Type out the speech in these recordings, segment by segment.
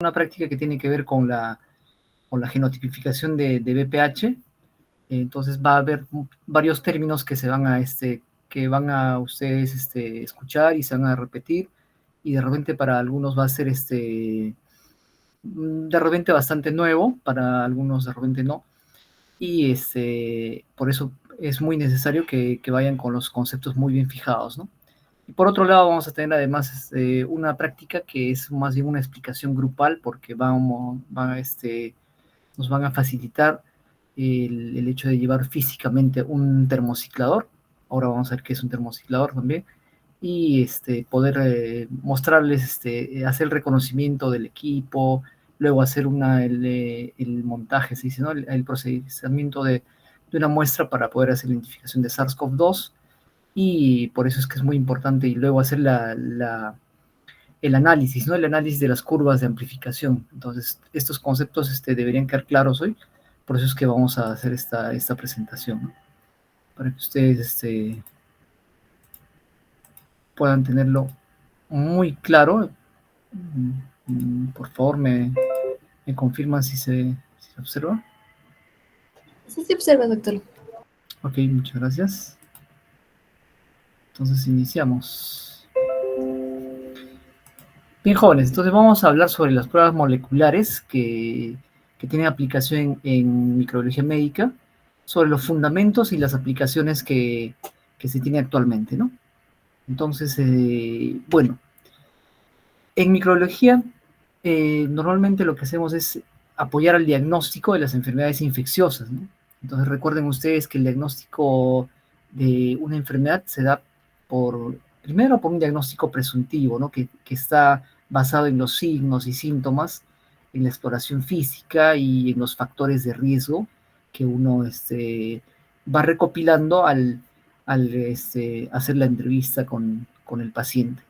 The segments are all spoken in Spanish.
una práctica que tiene que ver con la genotipificación de BPH. Entonces va a haber varios términos que que van a ustedes escuchar y se van a repetir, y de repente para algunos va a ser de repente bastante nuevo, para algunos de repente no, y por eso es muy necesario que vayan con los conceptos muy bien fijados, ¿no? Y por otro lado vamos a tener además una práctica que es más bien una explicación grupal, porque nos van a facilitar el hecho de llevar físicamente un termociclador. Ahora vamos a ver qué es un termociclador también, y poder mostrarles, hacer el reconocimiento del equipo, luego hacer el montaje, se dice, ¿no? El procesamiento de una muestra para poder hacer la identificación de SARS-CoV-2, y por eso es que es muy importante, y luego hacer el análisis, ¿no? El análisis de las curvas de amplificación. Entonces, estos conceptos deberían quedar claros hoy, por eso es que vamos a hacer esta presentación, ¿no? Para que ustedes puedan tenerlo muy claro. Por favor, me confirman si se observa. Sí, se observa, doctor. Ok, muchas gracias. Entonces iniciamos. Bien, jóvenes, entonces vamos a hablar sobre las pruebas moleculares que tienen aplicación en microbiología médica, sobre los fundamentos y las aplicaciones que se tiene actualmente, ¿no? Entonces, bueno, en microbiología normalmente lo que hacemos es apoyar al diagnóstico de las enfermedades infecciosas, ¿no? Entonces recuerden ustedes que el diagnóstico de una enfermedad se da primero por un diagnóstico presuntivo, ¿no? Que está basado en los signos y síntomas, en la exploración física y en los factores de riesgo que uno va recopilando al hacer la entrevista con el paciente.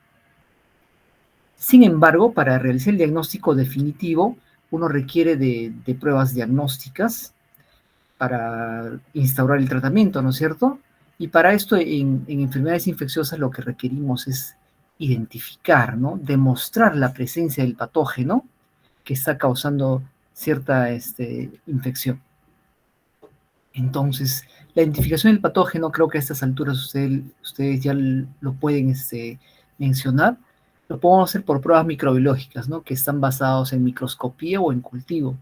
Sin embargo, para realizar el diagnóstico definitivo, uno requiere de pruebas diagnósticas para instaurar el tratamiento, ¿no es cierto? Y para esto, en enfermedades infecciosas, lo que requerimos es identificar, ¿no? Demostrar la presencia del patógeno que está causando cierta infección. Entonces, la identificación del patógeno, creo que a estas alturas ustedes ya lo pueden mencionar. Lo podemos hacer por pruebas microbiológicas, ¿no? Que están basados en microscopía o en cultivo.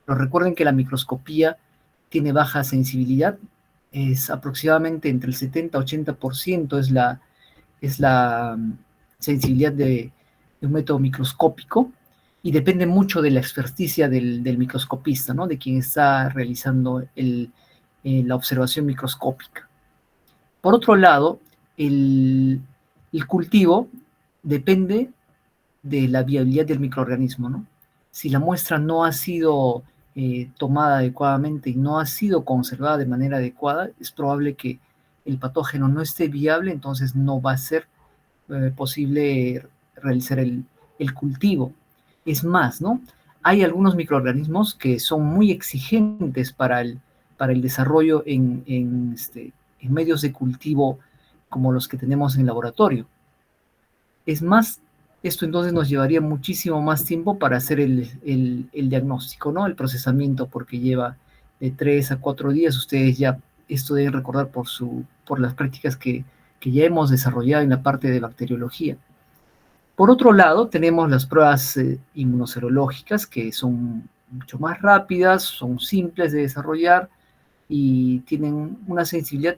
Pero recuerden que la microscopía tiene baja sensibilidad, es aproximadamente entre el 70-80% es la sensibilidad de un método microscópico, y depende mucho de la experticia del microscopista, ¿no? De quien está realizando la observación microscópica. Por otro lado, el cultivo depende de la viabilidad del microorganismo, ¿no? Si la muestra no ha sido tomada adecuadamente y no ha sido conservada de manera adecuada, es probable que el patógeno no esté viable, entonces no va a ser posible realizar el cultivo. Es más, ¿no? Hay algunos microorganismos que son muy exigentes para el desarrollo en medios de cultivo como los que tenemos en el laboratorio. Es más, esto entonces nos llevaría muchísimo más tiempo para hacer el diagnóstico, ¿no? El procesamiento, porque lleva de 3 a 4 días. Ustedes ya esto deben recordar por las prácticas que ya hemos desarrollado en la parte de bacteriología. Por otro lado, tenemos las pruebas inmunoserológicas, que son mucho más rápidas, son simples de desarrollar y tienen una sensibilidad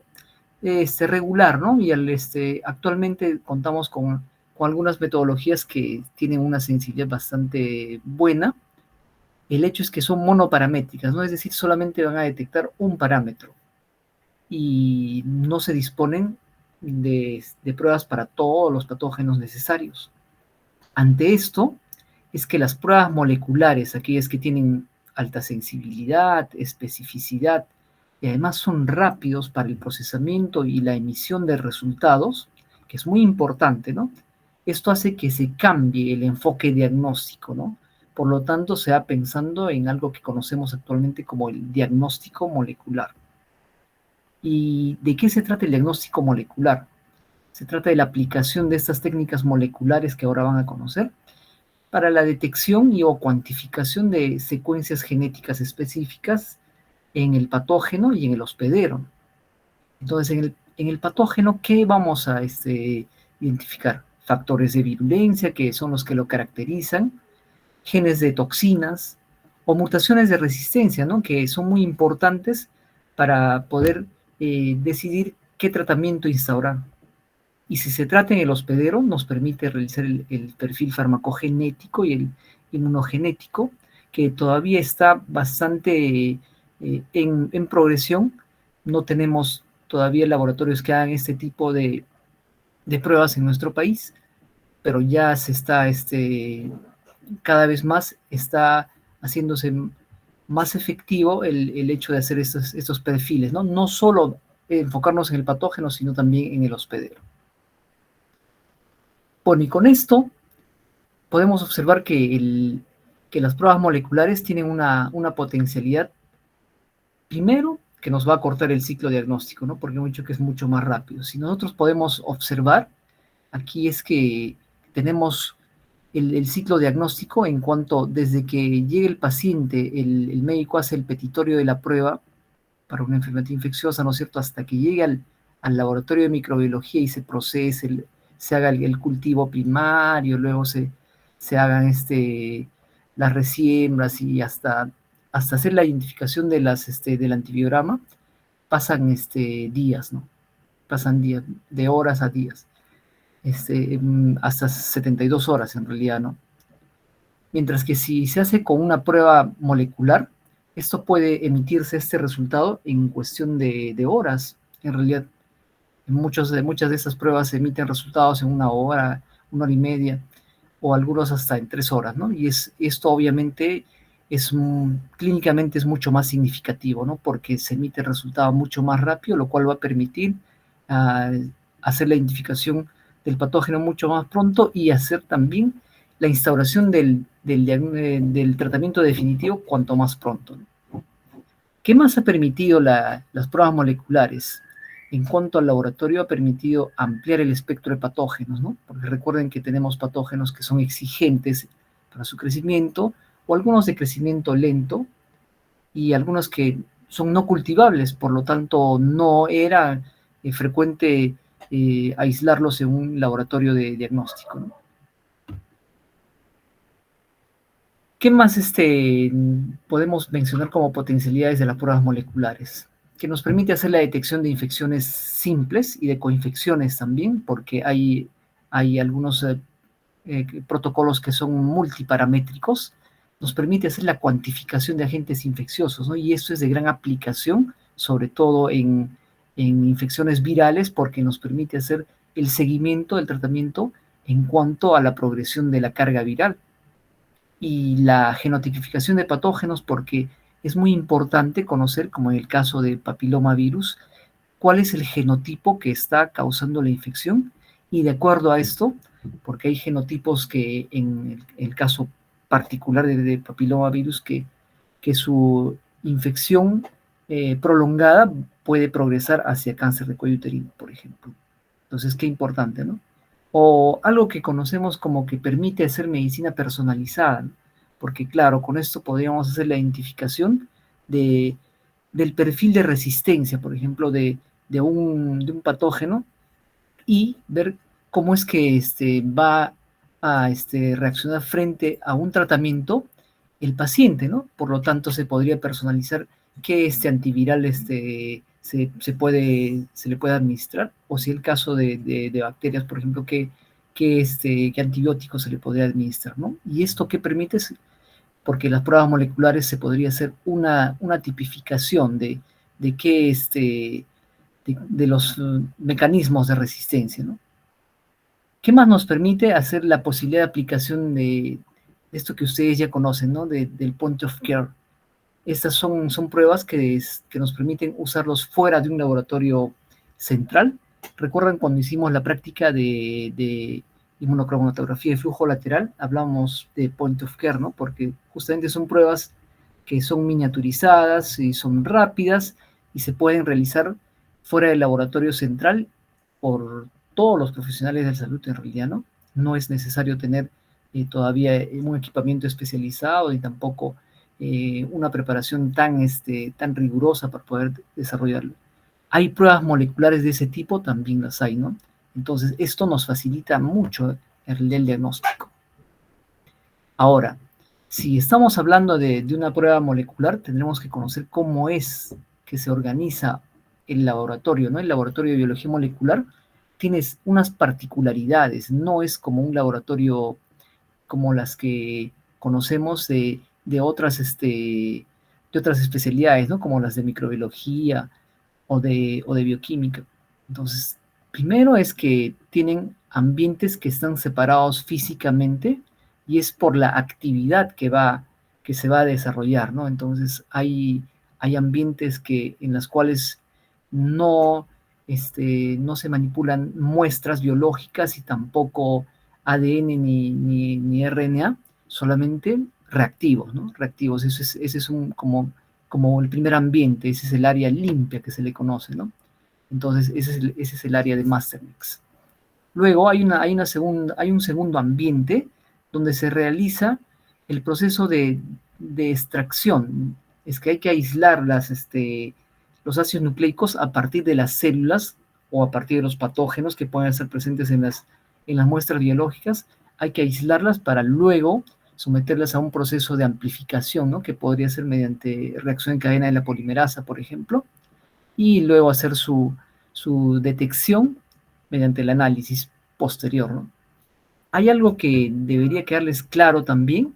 regular, ¿no? Y actualmente contamos con algunas metodologías que tienen una sensibilidad bastante buena. El hecho es que son monoparamétricas, ¿no? Es decir, solamente van a detectar un parámetro y no se disponen de pruebas para todos los patógenos necesarios. Ante esto, es que las pruebas moleculares, aquellas que tienen alta sensibilidad, especificidad, y además son rápidos para el procesamiento y la emisión de resultados, que es muy importante, ¿no? Esto hace que se cambie el enfoque diagnóstico, ¿no? Por lo tanto, se va pensando en algo que conocemos actualmente como el diagnóstico molecular. ¿Y de qué se trata el diagnóstico molecular? Se trata de la aplicación de estas técnicas moleculares que ahora van a conocer para la detección y o cuantificación de secuencias genéticas específicas en el patógeno y en el hospedero. Entonces, en el patógeno, ¿qué vamos a identificar? Factores de virulencia, que son los que lo caracterizan, genes de toxinas o mutaciones de resistencia, ¿no? Que son muy importantes para poder decidir qué tratamiento instaurar. Y si se trata en el hospedero, nos permite realizar el perfil farmacogenético y el inmunogenético, que todavía está bastante en progresión. No tenemos todavía laboratorios que hagan este tipo de pruebas en nuestro país, pero ya se está, cada vez más está haciéndose más efectivo el hecho de hacer estos perfiles, ¿no? No solo enfocarnos en el patógeno, sino también en el hospedero. Bueno, y con esto podemos observar que las pruebas moleculares tienen una potencialidad, primero, que nos va a cortar el ciclo diagnóstico, ¿no? Porque hemos dicho que es mucho más rápido. Si nosotros podemos observar, aquí es que tenemos el ciclo diagnóstico en cuanto desde que llegue el paciente, el médico hace el petitorio de la prueba para una enfermedad infecciosa, ¿no es cierto?, hasta que llegue al laboratorio de microbiología y se procese, se haga el cultivo primario, luego se hagan las resiembras y hasta hacer la identificación del antibiograma, pasan días, ¿no? Pasan días, de horas a días, hasta 72 horas en realidad, ¿no? Mientras que si se hace con una prueba molecular, esto puede emitirse este resultado en cuestión de horas. En realidad, muchas de estas pruebas se emiten resultados en una hora y media, o algunos hasta en 3 horas, ¿no? Y esto obviamente clínicamente es mucho más significativo, ¿no? Porque se emite el resultado mucho más rápido, lo cual va a permitir hacer la identificación del patógeno mucho más pronto y hacer también la instauración del tratamiento definitivo cuanto más pronto. ¿Qué más ha permitido las pruebas moleculares? En cuanto al laboratorio, ha permitido ampliar el espectro de patógenos, ¿no? Porque recuerden que tenemos patógenos que son exigentes para su crecimiento, o algunos de crecimiento lento, y algunos que son no cultivables, por lo tanto no era frecuente aislarlos en un laboratorio de diagnóstico, ¿no? ¿Qué más podemos mencionar como potencialidades de las pruebas moleculares? Que nos permite hacer la detección de infecciones simples y de coinfecciones también, porque hay algunos protocolos que son multiparamétricos. Nos permite hacer la cuantificación de agentes infecciosos, ¿no? Y esto es de gran aplicación, sobre todo en infecciones virales, porque nos permite hacer el seguimiento del tratamiento en cuanto a la progresión de la carga viral y la genotipificación de patógenos, porque es muy importante conocer, como en el caso del papilomavirus, cuál es el genotipo que está causando la infección, y de acuerdo a esto, porque hay genotipos que en el caso particular de papilomavirus, que su infección prolongada puede progresar hacia cáncer de cuello uterino, por ejemplo. Entonces, qué importante, ¿no? O algo que conocemos como que permite hacer medicina personalizada, ¿no? Porque claro, con esto podríamos hacer la identificación de, del perfil de resistencia, por ejemplo, de un patógeno, y ver cómo es que va a reaccionar frente a un tratamiento el paciente, ¿no? Por lo tanto, se podría personalizar qué antiviral se le puede administrar, o si el caso de bacterias, por ejemplo, qué antibióticos se le podría administrar, ¿no? Y esto qué permite, porque las pruebas moleculares se podría hacer una tipificación de qué de los mecanismos de resistencia, ¿no? ¿Qué más nos permite hacer la posibilidad de aplicación de esto que ustedes ya conocen, ¿no? Del point of care? Estas son pruebas que nos permiten usarlos fuera de un laboratorio central. ¿Recuerdan cuando hicimos la práctica de inmunocromatografía de flujo lateral? Hablamos de point of care, ¿no? Porque justamente son pruebas que son miniaturizadas y son rápidas y se pueden realizar fuera del laboratorio central por todos los profesionales de salud en realidad, ¿no? No es necesario tener todavía un equipamiento especializado y tampoco una preparación tan rigurosa para poder desarrollarlo. Hay pruebas moleculares de ese tipo, también las hay, ¿no? Entonces, esto nos facilita mucho el diagnóstico. Ahora, si estamos hablando de una prueba molecular, tendremos que conocer cómo es que se organiza el laboratorio, ¿no? El laboratorio de biología molecular tiene unas particularidades, no es como un laboratorio como las que conocemos de otras especialidades, ¿no? Como las de microbiología o de bioquímica. Entonces, primero es que tienen ambientes que están separados físicamente y es por la actividad que se va a desarrollar, ¿no? Entonces, hay ambientes en las cuales no, no se manipulan muestras biológicas y tampoco ADN ni RNA, solamente reactivos, ¿no? Reactivos, ese es como el primer ambiente, ese es el área limpia que se le conoce, ¿no? Entonces, ese es el área de Mastermix. Luego hay un segundo ambiente donde se realiza el proceso de extracción. Es que hay que aislar los ácidos nucleicos a partir de las células o a partir de los patógenos que pueden estar presentes en las muestras biológicas. Hay que aislarlas para luego someterlas a un proceso de amplificación, ¿no? Que podría ser mediante reacción en cadena de la polimerasa, por ejemplo, y luego hacer su detección mediante el análisis posterior, ¿no? Hay algo que debería quedarles claro también,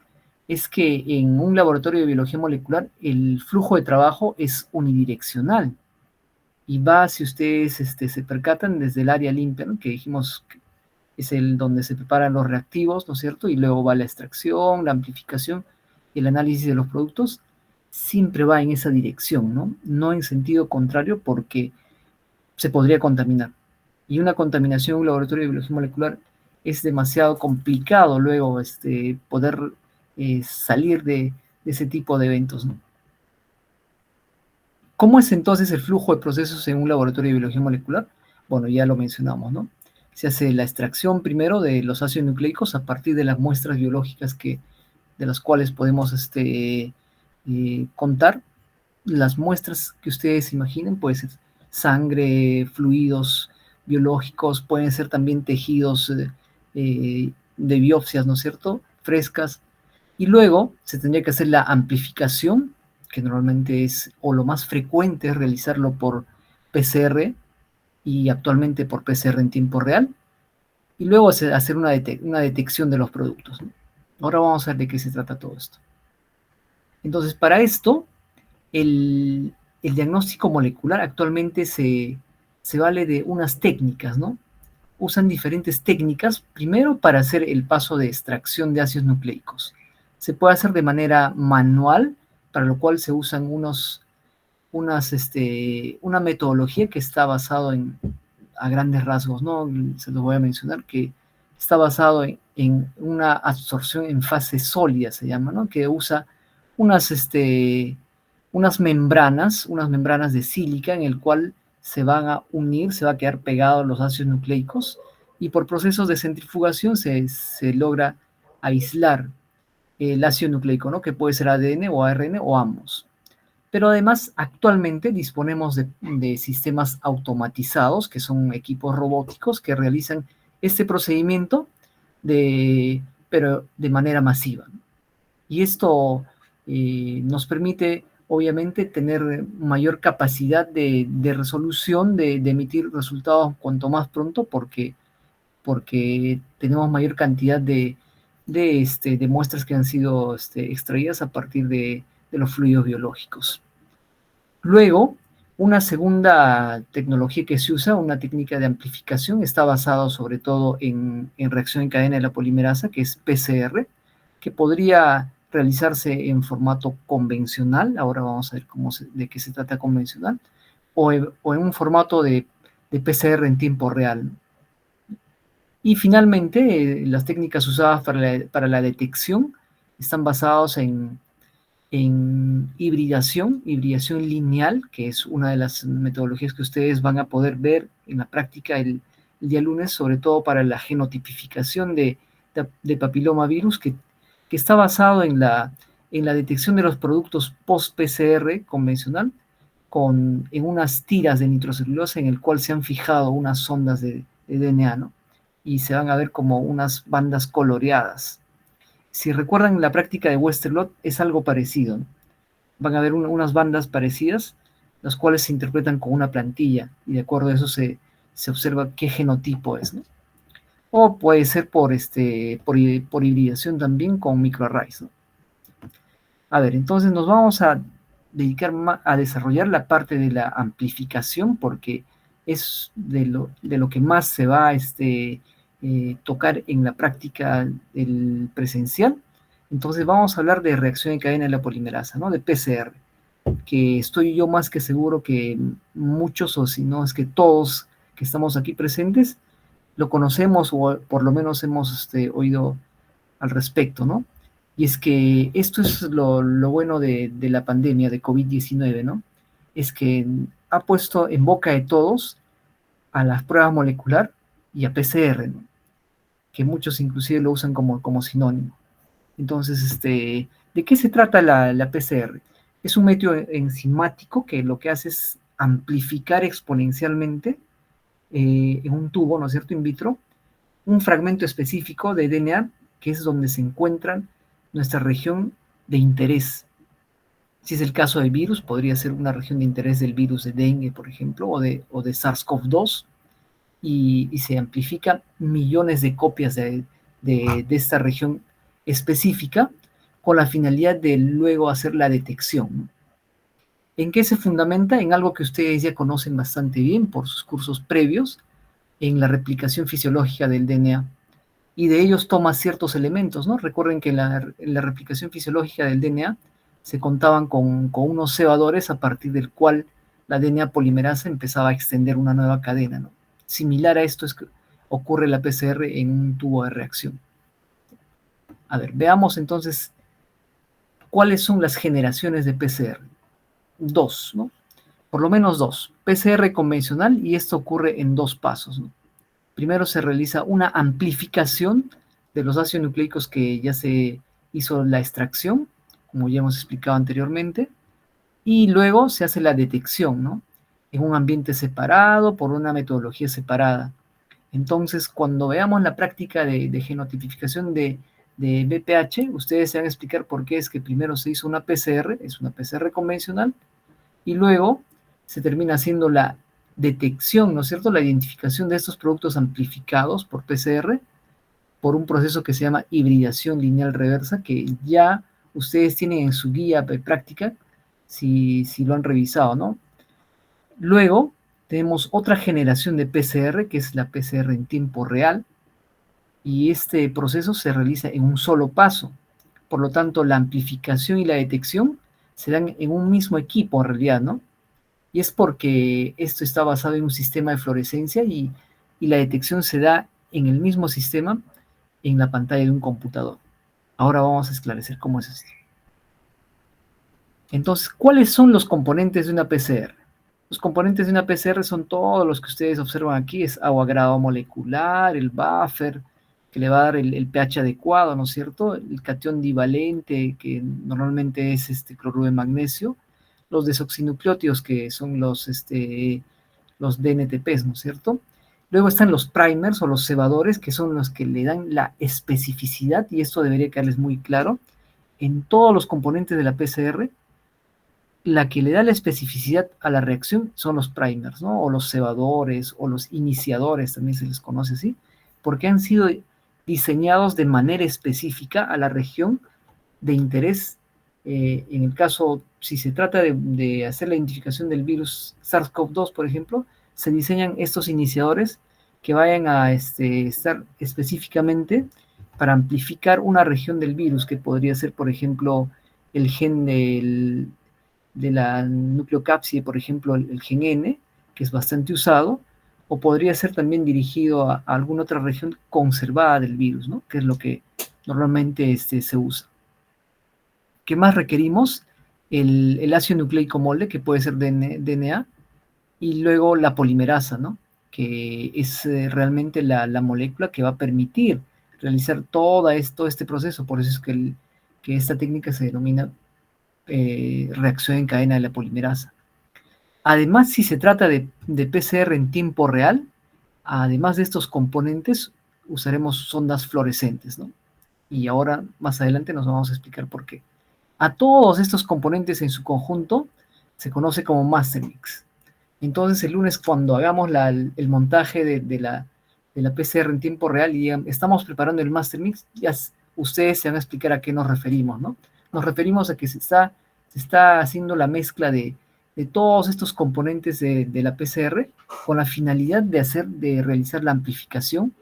es que en un laboratorio de biología molecular el flujo de trabajo es unidireccional y va, si ustedes se percatan, desde el área limpia, ¿no? Que dijimos que es el donde se preparan los reactivos, ¿no es cierto? Y luego va la extracción, la amplificación y el análisis de los productos, siempre va en esa dirección, ¿no? No en sentido contrario porque se podría contaminar. Y una contaminación en un laboratorio de biología molecular es demasiado complicado luego poder salir de ese tipo de eventos, ¿no? ¿Cómo es entonces el flujo de procesos en un laboratorio de biología molecular? Bueno, ya lo mencionamos, ¿no? Se hace la extracción primero de los ácidos nucleicos a partir de las muestras biológicas de las cuales podemos contar. Las muestras que ustedes imaginen, puede ser sangre, fluidos biológicos, pueden ser también tejidos de biopsias, ¿no es cierto? Frescas. Y luego se tendría que hacer la amplificación, que normalmente es, o lo más frecuente es realizarlo por PCR y actualmente por PCR en tiempo real, y luego hacer una detección de los productos, ¿no? Ahora vamos a ver de qué se trata todo esto. Entonces, para esto, el diagnóstico molecular actualmente se vale de unas técnicas, ¿no? Usan diferentes técnicas, primero para hacer el paso de extracción de ácidos nucleicos. Se puede hacer de manera manual, para lo cual se usan una metodología que está basado a grandes rasgos, ¿no? Se los voy a mencionar, que está basado en una absorción en fase sólida, se llama, ¿no? Que usa unas, unas membranas de sílica en el cual se van a unir, se va a quedar pegados los ácidos nucleicos y por procesos de centrifugación se logra aislar el ácido nucleico, ¿no? Que puede ser ADN o ARN o ambos. Pero además, actualmente disponemos de sistemas automatizados, que son equipos robóticos que realizan este procedimiento, pero de manera masiva. Y esto nos permite, obviamente, tener mayor capacidad de resolución, de emitir resultados cuanto más pronto, porque tenemos mayor cantidad de muestras que han sido extraídas a partir de los fluidos biológicos. Luego, una segunda tecnología que se usa, una técnica de amplificación, está basada sobre todo en reacción en cadena de la polimerasa, que es PCR, que podría realizarse en formato convencional, ahora vamos a ver de qué se trata convencional, o en un formato de PCR en tiempo real. Y finalmente, las técnicas usadas para la detección están basadas en hibridación lineal, que es una de las metodologías que ustedes van a poder ver en la práctica el día lunes, sobre todo para la genotipificación de de papilomavirus que está basado en la detección de los productos post-PCR convencional en unas tiras de nitrocelulosa en el cual se han fijado unas sondas de DNA, ¿no? Y se van a ver como unas bandas coloreadas. Si recuerdan la práctica de Westerlot, es algo parecido, ¿no? Van a ver unas bandas parecidas, las cuales se interpretan con una plantilla, y de acuerdo a eso se observa qué genotipo es, ¿no? O puede ser por hibridación también con microarrays, ¿no? A ver, entonces nos vamos a dedicar a desarrollar la parte de la amplificación, porque es de lo que más se va a tocar en la práctica del presencial. Entonces vamos a hablar de reacción en cadena de la polimerasa, ¿no? De PCR, que estoy yo más que seguro que muchos, o si no es que todos que estamos aquí presentes, lo conocemos o por lo menos hemos oído al respecto, ¿no? Y es que esto es lo bueno de la pandemia de COVID-19, ¿no? Es que ha puesto en boca de todos a la prueba molecular y a PCR, ¿no? Que muchos inclusive lo usan como sinónimo. Entonces, ¿de qué se trata la PCR? Es un método enzimático que lo que hace es amplificar exponencialmente en un tubo, ¿no es cierto?, in vitro, un fragmento específico de DNA, que es donde se encuentra nuestra región de interés. Si es el caso del virus, podría ser una región de interés del virus de dengue, por ejemplo, o de SARS-CoV-2, y se amplifican millones de copias de esta región específica con la finalidad de luego hacer la detección, ¿no? ¿En qué se fundamenta? En algo que ustedes ya conocen bastante bien por sus cursos previos, en la replicación fisiológica del DNA. Y de ellos toma ciertos elementos, ¿no? Recuerden que en la replicación fisiológica del DNA se contaban con unos cebadores a partir del cual la DNA polimerasa empezaba a extender una nueva cadena, ¿no? Similar a esto es que ocurre la PCR en un tubo de reacción. A ver, veamos entonces cuáles son las generaciones de PCR. Dos, ¿no? Por lo menos dos. PCR convencional, y esto ocurre en dos pasos, ¿no? Primero se realiza una amplificación de los ácidos nucleicos que ya se hizo la extracción, como ya hemos explicado anteriormente, y luego se hace la detección, ¿no? En un ambiente separado, por una metodología separada. Entonces, cuando veamos la práctica de genotipificación de BPH, ustedes se van a explicar por qué es que primero se hizo una PCR, es una PCR convencional, y luego se termina haciendo la detección, ¿no es cierto?, la identificación de estos productos amplificados por PCR, por un proceso que se llama hibridación lineal reversa, que ya ustedes tienen en su guía de práctica, si lo han revisado, ¿no? Luego tenemos otra generación de PCR, que es la PCR en tiempo real, y este proceso se realiza en un solo paso. Por lo tanto, la amplificación y la detección se dan en un mismo equipo, en realidad, ¿no? Y es porque esto está basado en un sistema de fluorescencia y la detección se da en el mismo sistema en la pantalla de un computador. Ahora vamos a esclarecer cómo es esto. Entonces, ¿cuáles son los componentes de una PCR? Los componentes de una PCR son todos los que ustedes observan aquí, es agua grado molecular, el buffer, que le va a dar el pH adecuado, ¿no es cierto? El catión divalente, que normalmente es cloruro de magnesio, los desoxinucleótidos, que son los DNTPs, ¿no es cierto? Luego están los primers o los cebadores, que son los que le dan la especificidad, y esto debería quedarles muy claro, en todos los componentes de la PCR, la que le da la especificidad a la reacción son los primers, ¿no? O los cebadores, o los iniciadores, también se les conoce así, porque han sido diseñados de manera específica a la región de interés. En el caso, si se trata de hacer la identificación del virus SARS-CoV-2, por ejemplo, se diseñan estos iniciadores que vayan a estar específicamente para amplificar una región del virus, que podría ser, por ejemplo, el gen de la nucleocápside, por ejemplo, el gen N, que es bastante usado, o podría ser también dirigido a alguna otra región conservada del virus, ¿no? Que es lo que normalmente se usa. ¿Qué más requerimos? El ácido nucleico molde, que puede ser DNA, y luego la polimerasa, ¿no? Que es realmente la molécula que va a permitir realizar todo este proceso. Por eso es que esta técnica se denomina reacción en cadena de la polimerasa. Además, si se trata de PCR en tiempo real, además de estos componentes, usaremos sondas fluorescentes, ¿no? Y ahora, más adelante, nos vamos a explicar por qué. A todos estos componentes en su conjunto se conoce como master mix. Entonces, el lunes, cuando hagamos el montaje de la PCR en tiempo real y estamos preparando el master mix, ya ustedes se van a explicar a qué nos referimos, ¿no? Nos referimos a que se está haciendo la mezcla de todos estos componentes de la PCR con la finalidad de realizar la amplificación,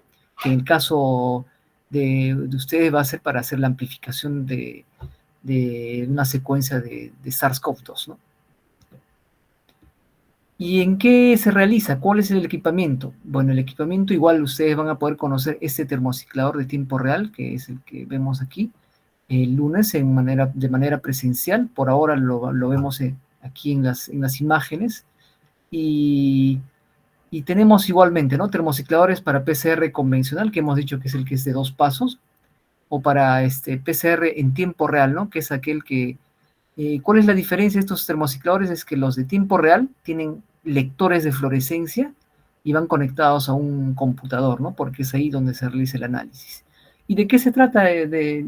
que en el caso de ustedes va a ser para hacer la amplificación de una secuencia de SARS-CoV-2, ¿no? ¿Y en qué se realiza? ¿Cuál es el equipamiento? Bueno, el equipamiento igual ustedes van a poder conocer este termociclador de tiempo real, que es el que vemos aquí, el lunes de manera presencial. Por ahora lo vemos aquí en las imágenes. Y tenemos igualmente, ¿no? Termocicladores para PCR convencional, que hemos dicho que es el que es de 2 pasos, o para PCR en tiempo real, ¿no? Que es aquel que... ¿cuál es la diferencia de estos termocicladores? Es que los de tiempo real tienen lectores de fluorescencia y van conectados a un computador, ¿no? Porque es ahí donde se realiza el análisis. ¿Y de qué se trata de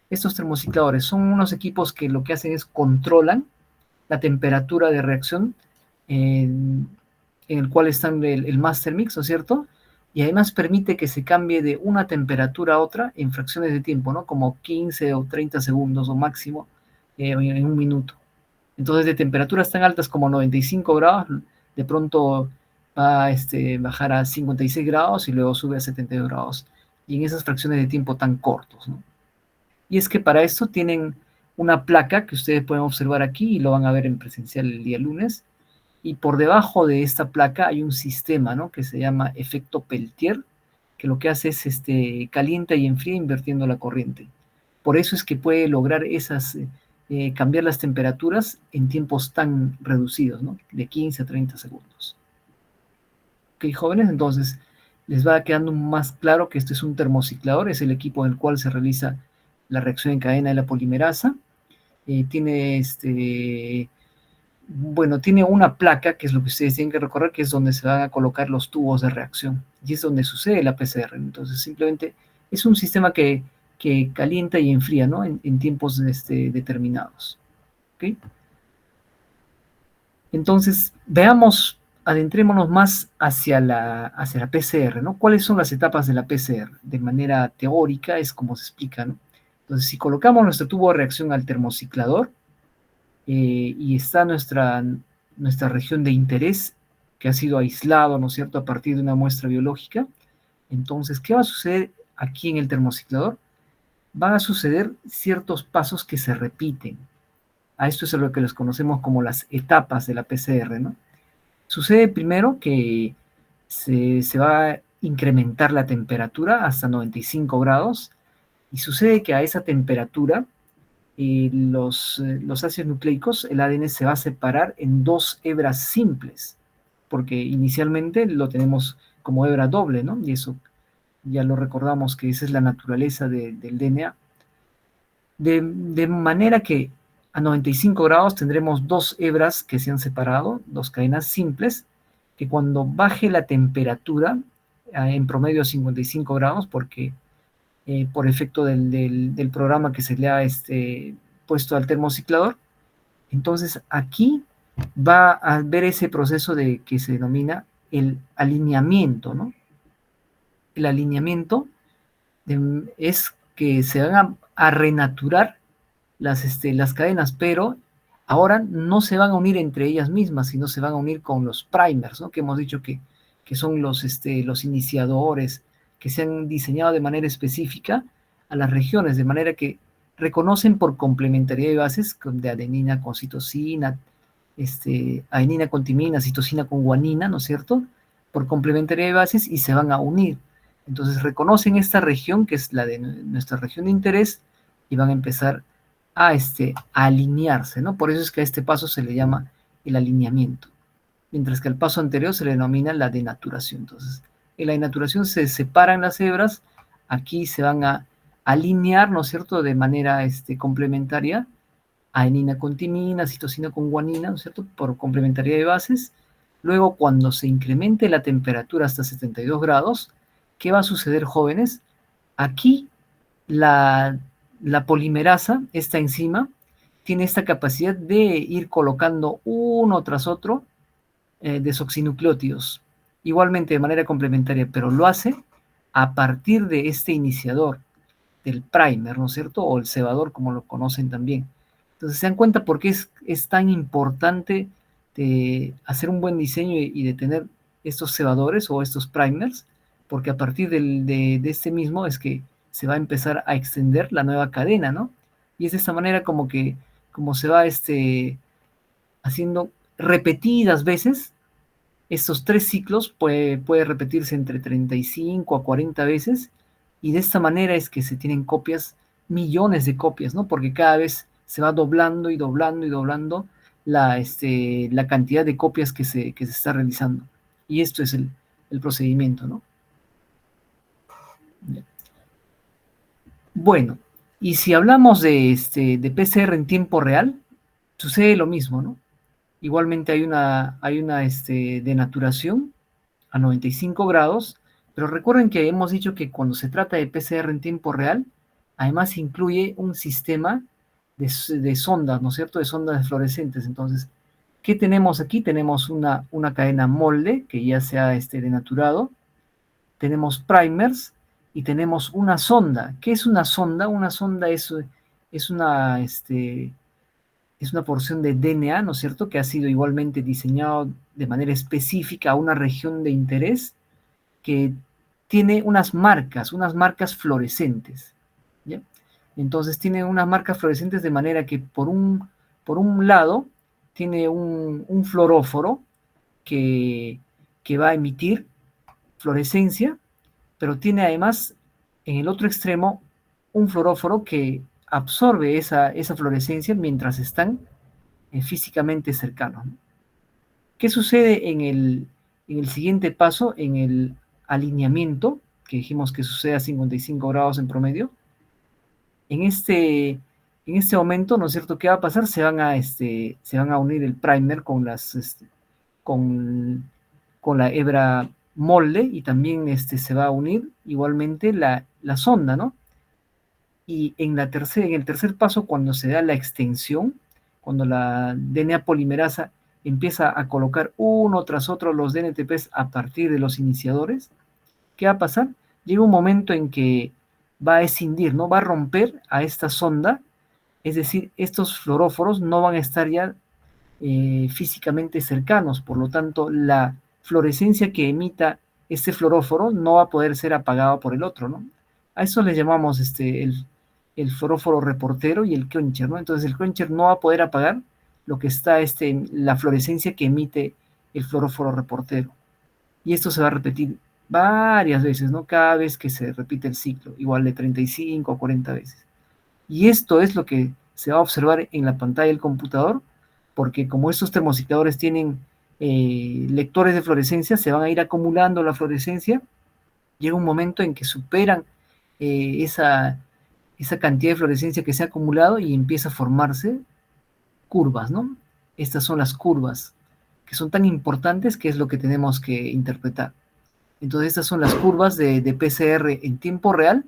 estos termocicladores? Son unos equipos que lo que hacen es controlan la temperatura de reacción en el cual está el master mix, ¿no es cierto? Y además permite que se cambie de una temperatura a otra en fracciones de tiempo, ¿no? Como 15 o 30 segundos o máximo en un minuto. Entonces, de temperaturas tan altas como 95 grados, de pronto va a bajar a 56 grados y luego sube a 72 grados. Y en esas fracciones de tiempo tan cortos, ¿no? Y es que para esto tienen una placa que ustedes pueden observar aquí y lo van a ver en presencial el día lunes. Y por debajo de esta placa hay un sistema, ¿no? Que se llama efecto Peltier, que lo que hace es calienta y enfría invirtiendo la corriente. Por eso es que puede lograr cambiar las temperaturas en tiempos tan reducidos, ¿no? De 15 a 30 segundos. Ok, jóvenes, entonces les va quedando más claro que este es un termociclador, es el equipo en el cual se realiza la reacción en cadena de la polimerasa. Tiene tiene una placa, que es lo que ustedes tienen que recorrer, que es donde se van a colocar los tubos de reacción, y es donde sucede la PCR. Entonces, simplemente es un sistema que calienta y enfría, ¿no? En tiempos determinados. ¿Okay? Entonces, adentrémonos más hacia la PCR, ¿no? ¿Cuáles son las etapas de la PCR? De manera teórica es como se explica, ¿no? Entonces, si colocamos nuestro tubo de reacción al termociclador, y está nuestra región de interés, que ha sido aislado, ¿no es cierto?, a partir de una muestra biológica. Entonces, ¿qué va a suceder aquí en el termociclador? Van a suceder ciertos pasos que se repiten. A esto es a lo que les conocemos como las etapas de la PCR, ¿no? Sucede primero que se va a incrementar la temperatura hasta 95 grados, y sucede que a esa temperatura los ácidos nucleicos, el ADN se va a separar en 2 hebras simples, porque inicialmente lo tenemos como hebra doble, ¿no? Y eso ya lo recordamos, que esa es la naturaleza del DNA. De manera que a 95 grados tendremos 2 hebras que se han separado, 2 cadenas simples, que cuando baje la temperatura, en promedio a 55 grados, porque por efecto del programa que se le ha puesto al termociclador, entonces aquí va a ver ese proceso que se denomina el alineamiento, ¿no? El alineamiento es que se van a renaturar las cadenas, pero ahora no se van a unir entre ellas mismas, sino se van a unir con los primers, ¿no? Que hemos dicho que son los iniciadores, que se han diseñado de manera específica a las regiones, de manera que reconocen por complementariedad de bases de adenina con citosina, adenina con timina, citosina con guanina, ¿no es cierto?, por complementariedad de bases, y se van a unir. Entonces reconocen esta región, que es la de nuestra región de interés, y van a empezar a alinearse, ¿no? Por eso es que a este paso se le llama el alineamiento, mientras que al paso anterior se le denomina la denaturación. Entonces, en la denaturación se separan las hebras aquí se van a alinear, ¿no es cierto?, de manera complementaria, adenina con timina, citosina con guanina, ¿no es cierto?, por complementariedad de bases. Luego, cuando se incremente la temperatura hasta 72 grados, ¿qué va a suceder, jóvenes? Aquí la polimerasa, esta enzima, tiene esta capacidad de ir colocando uno tras otro desoxinucleótidos, igualmente de manera complementaria, pero lo hace a partir de este iniciador, del primer, ¿no es cierto? O el cebador, como lo conocen también. Entonces, se dan cuenta por qué es tan importante de hacer un buen diseño y de tener estos cebadores o estos primers, porque a partir de este mismo es que se va a empezar a extender la nueva cadena, ¿no? Y es de esta manera como se va haciendo repetidas veces. Estos 3 ciclos puede repetirse entre 35 a 40 veces, y de esta manera es que se tienen copias, millones de copias, ¿no? Porque cada vez se va doblando y doblando y doblando la cantidad de copias que se está realizando. Y esto es el procedimiento, ¿no? Bueno, y si hablamos de PCR en tiempo real, sucede lo mismo, ¿no? Igualmente hay una denaturación a 95 grados, pero recuerden que hemos dicho que cuando se trata de PCR en tiempo real, además incluye un sistema de sondas, ¿no es cierto?, de sondas fluorescentes. Entonces, ¿qué tenemos aquí? Tenemos una cadena molde que ya se ha denaturado, tenemos primers y tenemos una sonda. ¿Qué es una sonda? Una sonda es una porción de DNA, ¿no es cierto?, que ha sido igualmente diseñado de manera específica a una región de interés que tiene unas marcas fluorescentes, ¿ya? Entonces tiene unas marcas fluorescentes de manera que por un lado tiene un fluoróforo que va a emitir fluorescencia, pero tiene además en el otro extremo un fluoróforo que absorbe esa fluorescencia mientras están físicamente cercanos, ¿no? ¿Qué sucede en el siguiente paso, en el alineamiento, que dijimos que sucede a 55 grados en promedio? En este momento, ¿no es cierto?, ¿qué va a pasar? Se van a unir el primer con la hebra molde, y también se va a unir igualmente la sonda, ¿no? Y en el tercer paso, cuando se da la extensión, cuando la DNA polimerasa empieza a colocar uno tras otro los DNTPs a partir de los iniciadores, ¿qué va a pasar? Llega un momento en que va a escindir, ¿no? Va a romper a esta sonda, es decir, estos fluoróforos no van a estar ya físicamente cercanos, por lo tanto, la fluorescencia que emita este fluoróforo no va a poder ser apagada por el otro, ¿no? A eso le llamamos el fluoróforo reportero y el quencher, ¿no? Entonces el quencher no va a poder apagar lo que está la fluorescencia que emite el fluoróforo reportero. Y esto se va a repetir varias veces, ¿no? Cada vez que se repite el ciclo, igual de 35 o 40 veces. Y esto es lo que se va a observar en la pantalla del computador, porque como estos termocicladores tienen lectores de fluorescencia, se van a ir acumulando la fluorescencia. Llega un momento en que superan esa cantidad de fluorescencia que se ha acumulado y empieza a formarse curvas, ¿no? Estas son las curvas, que son tan importantes, que es lo que tenemos que interpretar. Entonces, estas son las curvas de PCR en tiempo real,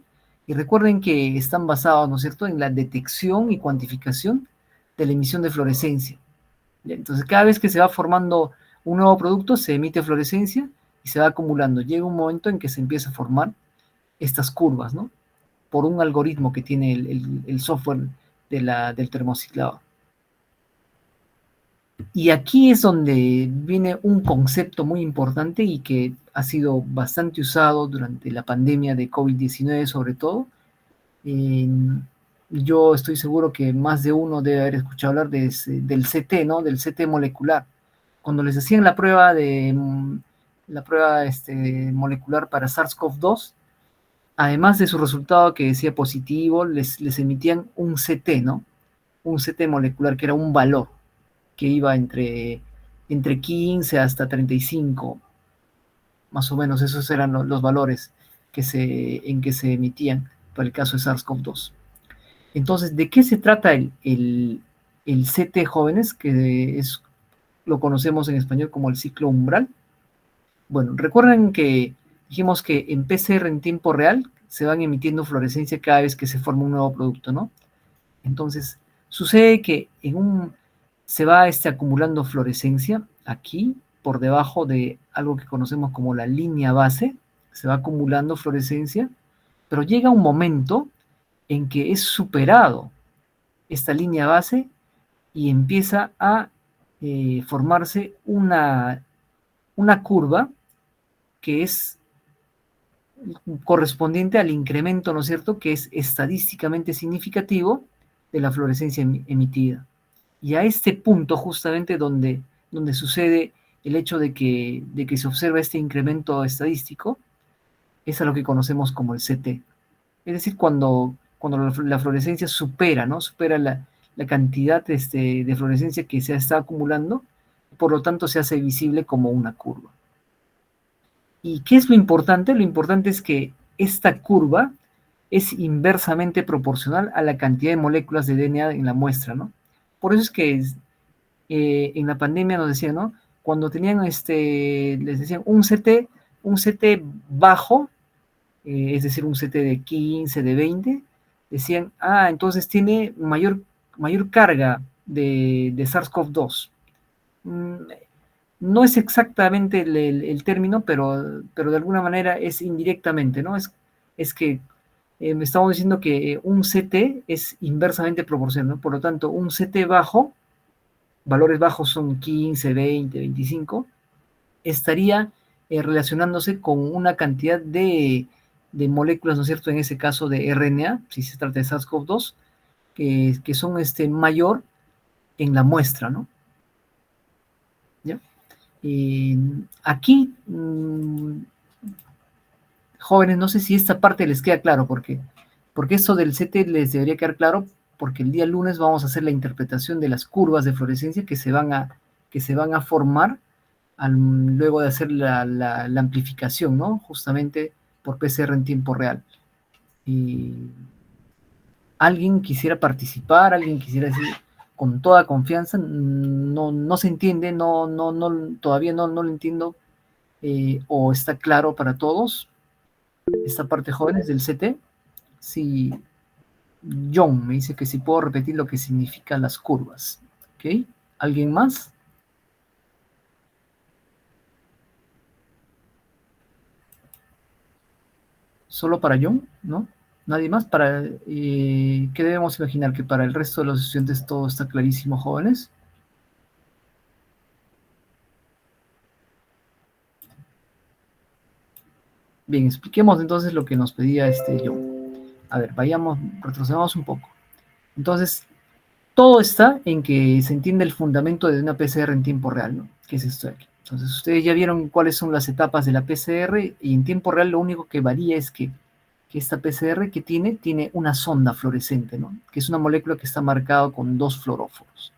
y recuerden que están basados, ¿no es cierto?, en la detección y cuantificación de la emisión de fluorescencia. Entonces, cada vez que se va formando un nuevo producto, se emite fluorescencia y se va acumulando. Llega un momento en que se empieza a formar estas curvas, ¿no?, por un algoritmo que tiene el software del termociclado. Y aquí es donde viene un concepto muy importante y que ha sido bastante usado durante la pandemia de COVID-19, sobre todo. Yo estoy seguro que más de uno debe haber escuchado hablar del CT, ¿no? Del CT molecular. Cuando les hacían la prueba molecular para SARS-CoV-2, además de su resultado que decía positivo, les emitían un CT, ¿no? Un CT molecular que era un valor que iba entre 15 hasta 35, más o menos, esos eran los valores. en que se emitían para el caso de SARS-CoV-2. Entonces, ¿de qué se trata el CT, jóvenes? Que lo conocemos en español como el ciclo umbral. Bueno, recuerden que dijimos que en PCR en tiempo real se van emitiendo fluorescencia cada vez que se forma un nuevo producto, ¿no? Entonces, sucede que se va acumulando fluorescencia aquí, por debajo de algo que conocemos como la línea base, se va acumulando fluorescencia, pero llega un momento en que es superado esta línea base y empieza a formarse una curva que es correspondiente al incremento, ¿no es cierto?, que es estadísticamente significativo de la fluorescencia emitida. Y a este punto, justamente donde sucede el hecho de que se observa este incremento estadístico, es a lo que conocemos como el CT. Es decir, cuando la fluorescencia supera, ¿no? Supera la cantidad de fluorescencia que se está acumulando, por lo tanto se hace visible como una curva. ¿Y qué es lo importante? Lo importante es que esta curva es inversamente proporcional a la cantidad de moléculas de DNA en la muestra, ¿no? Por eso es que en la pandemia nos decían, ¿no? Cuando tenían, les decían un CT bajo, es decir, un CT de 15, de 20, decían, entonces tiene mayor carga de SARS-CoV-2. No es exactamente el término, pero de alguna manera es indirectamente, ¿no? Es que me estamos diciendo que un CT es inversamente proporcional, ¿no? Por lo tanto, un CT bajo, valores bajos son 15, 20, 25, estaría relacionándose con una cantidad de moléculas, ¿no es cierto?, en ese caso de RNA, si se trata de SARS-CoV-2, que son mayor en la muestra, ¿no? ¿Ya? Aquí, jóvenes, no sé si esta parte les queda claro, porque esto del CT les debería quedar claro, porque el día lunes vamos a hacer la interpretación de las curvas de fluorescencia que se van a formar luego de hacer la amplificación, ¿no? Justamente por PCR en tiempo real. ¿Alguien quisiera participar? ¿Alguien quisiera decir con toda confianza? No se entiende, todavía no lo entiendo, o está claro para todos esta parte, jóvenes, del CT. Sí, John me dice que si puedo repetir lo que significan las curvas. ¿Ok? ¿Alguien más? ¿Solo para John? ¿No? ¿Nadie más? ¿Qué debemos imaginar? ¿Que para el resto de los estudiantes todo está clarísimo, jóvenes? Bien, expliquemos entonces lo que nos pedía John. A ver, retrocedamos un poco. Entonces, todo está en que se entiende el fundamento de una PCR en tiempo real, ¿no? Que es esto de aquí. Entonces, ustedes ya vieron cuáles son las etapas de la PCR, y en tiempo real lo único que varía es que esta PCR que tiene una sonda fluorescente, ¿no? Que es una molécula que está marcada con 2 fluoróforos.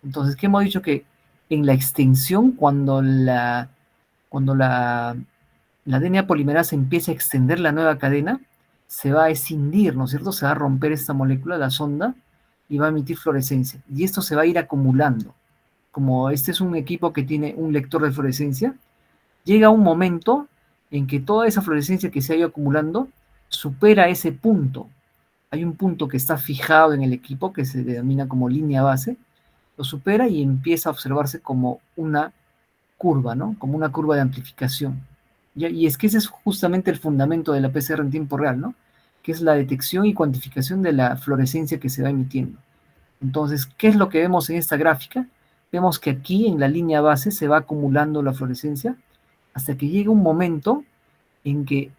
Entonces, ¿qué hemos dicho? Que en la extensión, cuando la DNA polimerasa empieza a extender la nueva cadena, se va a escindir, ¿no es cierto? Se va a romper esta molécula, la sonda, y va a emitir fluorescencia. Y esto se va a ir acumulando. Como este es un equipo que tiene un lector de fluorescencia, llega un momento en que toda esa fluorescencia que se ha ido acumulando supera ese punto. Hay un punto que está fijado en el equipo, que se denomina como línea base, lo supera y empieza a observarse como una curva, ¿no? Como una curva de amplificación. Y es que ese es justamente el fundamento de la PCR en tiempo real, ¿no? Que es la detección y cuantificación de la fluorescencia que se va emitiendo. Entonces, ¿qué es lo que vemos en esta gráfica? Vemos que aquí en la línea base se va acumulando la fluorescencia hasta que llega un momento en que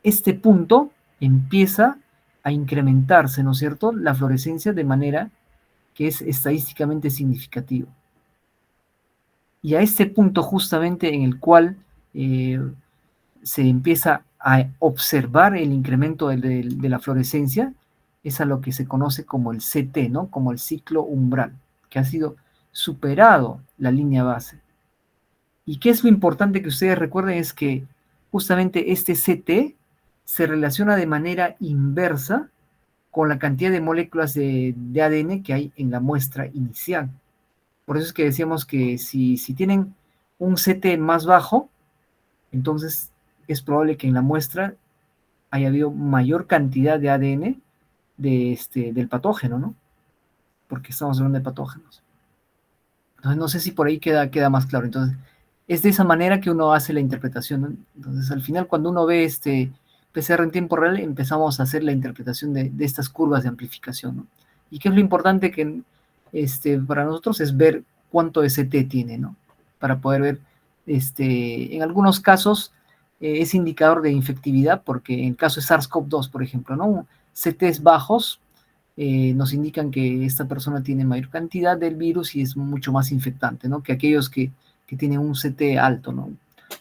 este punto empieza a incrementarse, ¿no es cierto?, la fluorescencia de manera que es estadísticamente significativo. Y a este punto justamente en el cual se empieza a observar el incremento de la fluorescencia, es a lo que se conoce como el CT, ¿no? Como el ciclo umbral, que ha sido superado la línea base. ¿Y qué es lo importante que ustedes recuerden? Es que justamente este CT se relaciona de manera inversa con la cantidad de moléculas de ADN que hay en la muestra inicial. Por eso es que decíamos que si tienen un CT más bajo, entonces es probable que en la muestra haya habido mayor cantidad de ADN del patógeno, ¿no? Porque estamos hablando de patógenos. Entonces no sé si por ahí queda más claro. Entonces, es de esa manera que uno hace la interpretación, ¿no? Entonces, al final, cuando uno ve PCR en tiempo real, empezamos a hacer la interpretación de estas curvas de amplificación, ¿no? Y qué es lo importante que para nosotros es ver cuánto ST tiene, ¿no? Para poder ver, en algunos casos es indicador de infectividad, porque en el caso de SARS-CoV-2, por ejemplo, ¿no? CTs bajos nos indican que esta persona tiene mayor cantidad del virus y es mucho más infectante, ¿no? Que aquellos que tienen un CT alto, ¿no?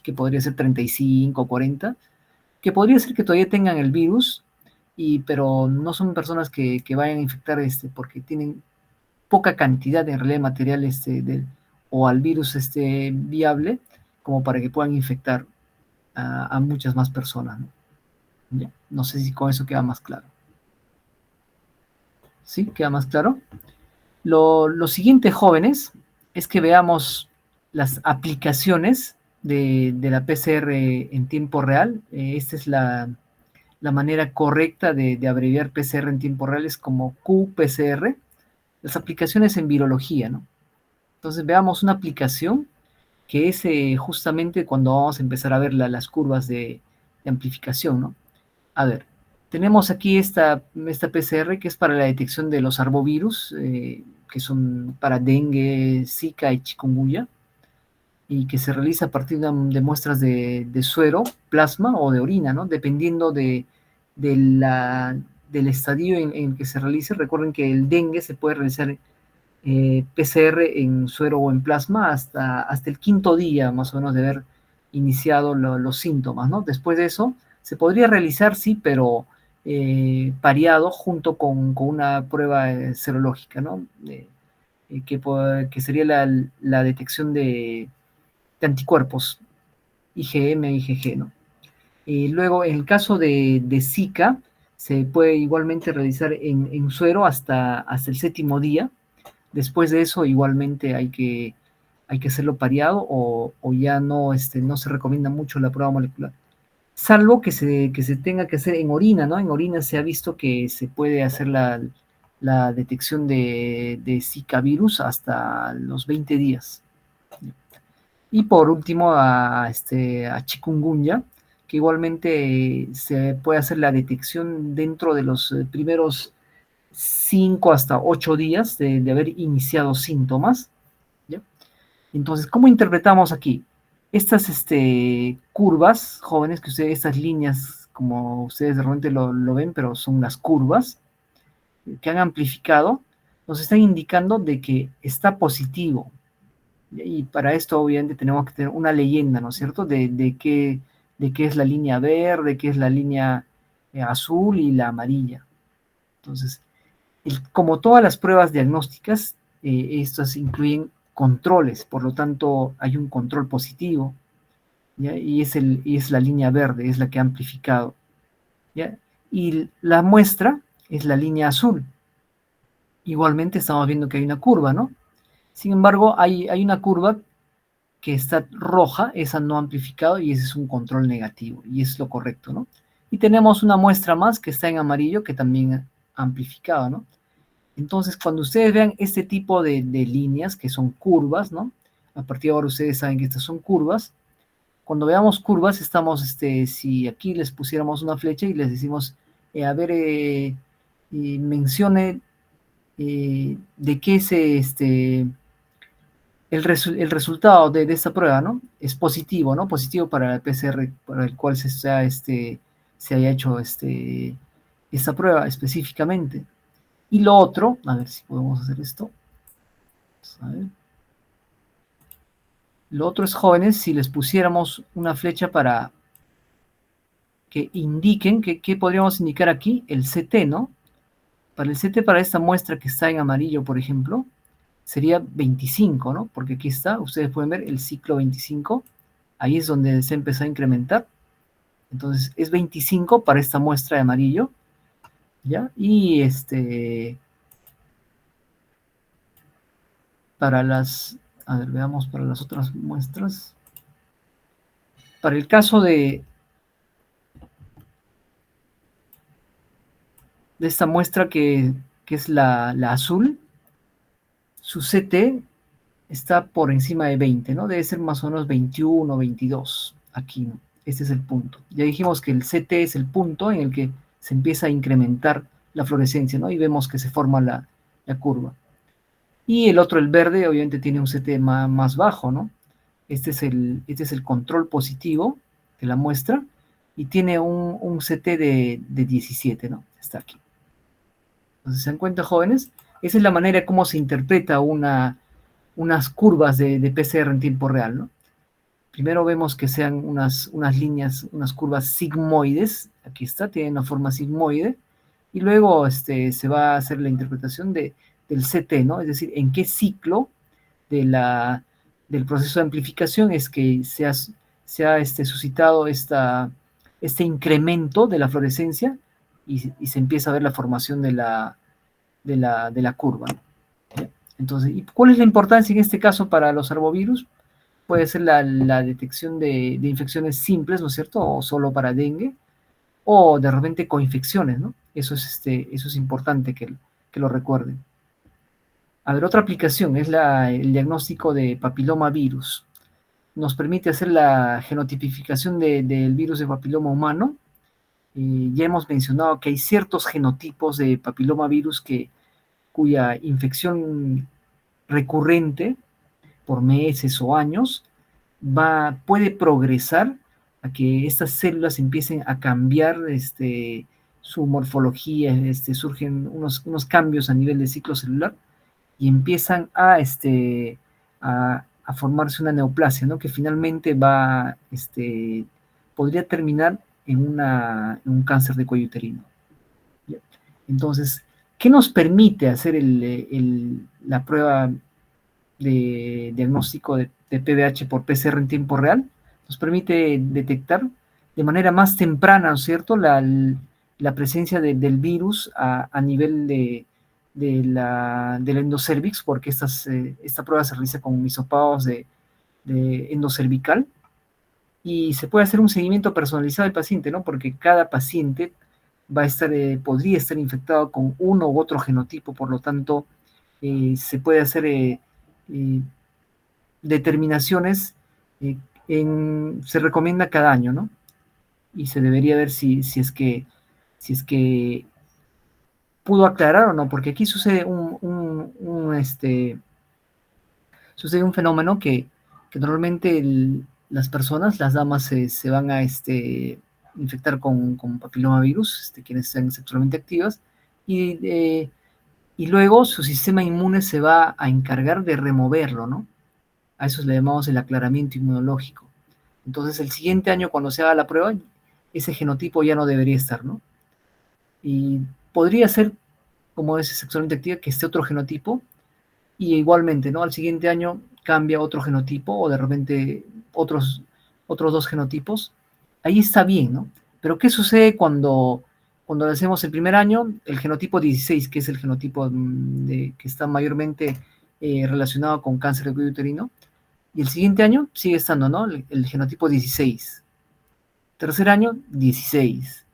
Que podría ser 35 o 40, que podría ser que todavía tengan el virus, pero no son personas que vayan a infectar porque tienen poca cantidad en realidad de material o al virus viable como para que puedan infectar a muchas más personas, ¿no? ¿Ya? No sé si con eso queda más claro. ¿Sí? ¿Queda más claro? Lo siguiente, jóvenes, es que veamos las aplicaciones de la PCR en tiempo real. Esta es la manera correcta de abreviar PCR en tiempo real, es como qPCR. Las aplicaciones en virología, ¿no? Entonces veamos una aplicación que es justamente cuando vamos a empezar a ver las curvas de amplificación, ¿no? A ver, tenemos aquí esta PCR que es para la detección de los arbovirus, que son para dengue, Zika y chikungunya, y que se realiza a partir de muestras de suero, plasma o de orina, ¿no? Dependiendo del estadio en el que se realice. Recuerden que el dengue se puede realizar PCR en suero o en plasma hasta el quinto día, más o menos, de haber iniciado los síntomas, ¿no? Después de eso, se podría realizar, sí, pero pareado junto con una prueba serológica, ¿no? Que sería la detección de anticuerpos, IgM, IgG, ¿no? Luego, en el caso de Zika, se puede igualmente realizar en suero hasta el séptimo día. Después de eso, igualmente hay que hacerlo pareado o ya no se recomienda mucho la prueba molecular. Salvo que se tenga que hacer en orina, ¿no? En orina se ha visto que se puede hacer la detección de Zika virus hasta los 20 días. Y por último, a chikungunya, que igualmente se puede hacer la detección dentro de los primeros 5 hasta 8 días de haber iniciado síntomas, ¿ya? Entonces, ¿cómo interpretamos aquí? Estas curvas, jóvenes, que ustedes, estas líneas, como ustedes de repente lo ven, pero son las curvas que han amplificado, nos están indicando de que está positivo. Y para esto, obviamente, tenemos que tener una leyenda, ¿no es cierto? De qué es la línea verde, qué es la línea azul y la amarilla. Entonces, como todas las pruebas diagnósticas, estas incluyen controles, por lo tanto hay un control positivo, ¿ya? Y es la línea verde, es la que ha amplificado, ¿ya? Y la muestra es la línea azul. Igualmente estamos viendo que hay una curva, ¿no? Sin embargo, hay una curva que está roja, esa no ha amplificado, y ese es un control negativo, y es lo correcto, ¿no? Y tenemos una muestra más que está en amarillo, que también ha amplificado, ¿no? Entonces, cuando ustedes vean este tipo de líneas, que son curvas, ¿no? A partir de ahora ustedes saben que estas son curvas. Cuando veamos curvas, estamos, si aquí les pusiéramos una flecha y les decimos, a ver, mencione de qué el resultado de esta prueba, ¿no? Es positivo, ¿no? Positivo para el PCR para el cual se haya hecho esta prueba específicamente. Y lo otro, a ver si podemos hacer esto. A ver. Lo otro es, jóvenes, si les pusiéramos una flecha para que indiquen, ¿qué podríamos indicar aquí? El CT, ¿no? Para el CT, para esta muestra que está en amarillo, por ejemplo, sería 25, ¿no? Porque aquí está, ustedes pueden ver el ciclo 25, ahí es donde se empezó a incrementar. Entonces es 25 para esta muestra de amarillo, ¿ya? Y para las, a ver, veamos para las otras muestras. Para el caso de esta muestra que es la azul, su CT está por encima de 20, ¿no? Debe ser más o menos 21 o 22 aquí, ¿no? Este es el punto. Ya dijimos que el CT es el punto en el que se empieza a incrementar la fluorescencia, ¿no? Y vemos que se forma la curva. Y el otro, el verde, obviamente tiene un CT más bajo, ¿no? Este es el control positivo de la muestra y tiene un CT de 17, ¿no? Está aquí. Entonces, ¿se dan cuenta, jóvenes? Esa es la manera como se interpreta unas curvas de PCR en tiempo real, ¿no? Primero vemos que sean unas líneas, unas curvas sigmoides, aquí está, tiene una forma sigmoide, y luego se va a hacer la interpretación del CT, ¿no? Es decir, en qué ciclo del proceso de amplificación es que se ha suscitado este incremento de la fluorescencia y se empieza a ver la formación de la curva, ¿no? Entonces, ¿y cuál es la importancia en este caso para los arbovirus? Puede ser la detección de infecciones simples, ¿no es cierto? O solo para dengue, o de repente coinfecciones, ¿no? Eso es importante que lo recuerden. A ver, otra aplicación es el diagnóstico de papiloma virus. Nos permite hacer la genotipificación del virus de papiloma humano. Ya hemos mencionado que hay ciertos genotipos de papiloma virus cuya infección recurrente por meses o años puede progresar a que estas células empiecen a cambiar su morfología, surgen unos cambios a nivel de ciclo celular y empiezan a formarse una neoplasia, ¿no? Que finalmente podría terminar en un cáncer de cuello uterino. ¿Ya? Entonces, ¿qué nos permite hacer la prueba de diagnóstico de PBH por PCR en tiempo real? Nos permite detectar de manera más temprana, ¿no es cierto?, la presencia del virus a nivel del endocervix, porque esta prueba se realiza con hisopados de endocervical, y se puede hacer un seguimiento personalizado del paciente, ¿no? Porque cada paciente podría estar infectado con uno u otro genotipo, por lo tanto, se puede hacer determinaciones, se recomienda cada año, ¿no? Y se debería ver si es que pudo aclarar o no, porque aquí sucede sucede un fenómeno que normalmente las personas, las damas, se van a infectar con papilomavirus, quienes sean sexualmente activas, y luego su sistema inmune se va a encargar de removerlo, ¿no? A eso le llamamos el aclaramiento inmunológico. Entonces, el siguiente año, cuando se haga la prueba, ese genotipo ya no debería estar, ¿no? Y podría ser, como es sexualmente activa, que esté otro genotipo, y igualmente, ¿no? Al siguiente año cambia otro genotipo, o de repente otros dos genotipos. Ahí está bien, ¿no? Pero ¿qué sucede cuando le hacemos el primer año, el genotipo 16, que es el genotipo que está mayormente relacionado con cáncer de cuello uterino? Y el siguiente año sigue estando, ¿no? El genotipo 16. Tercer año, 16.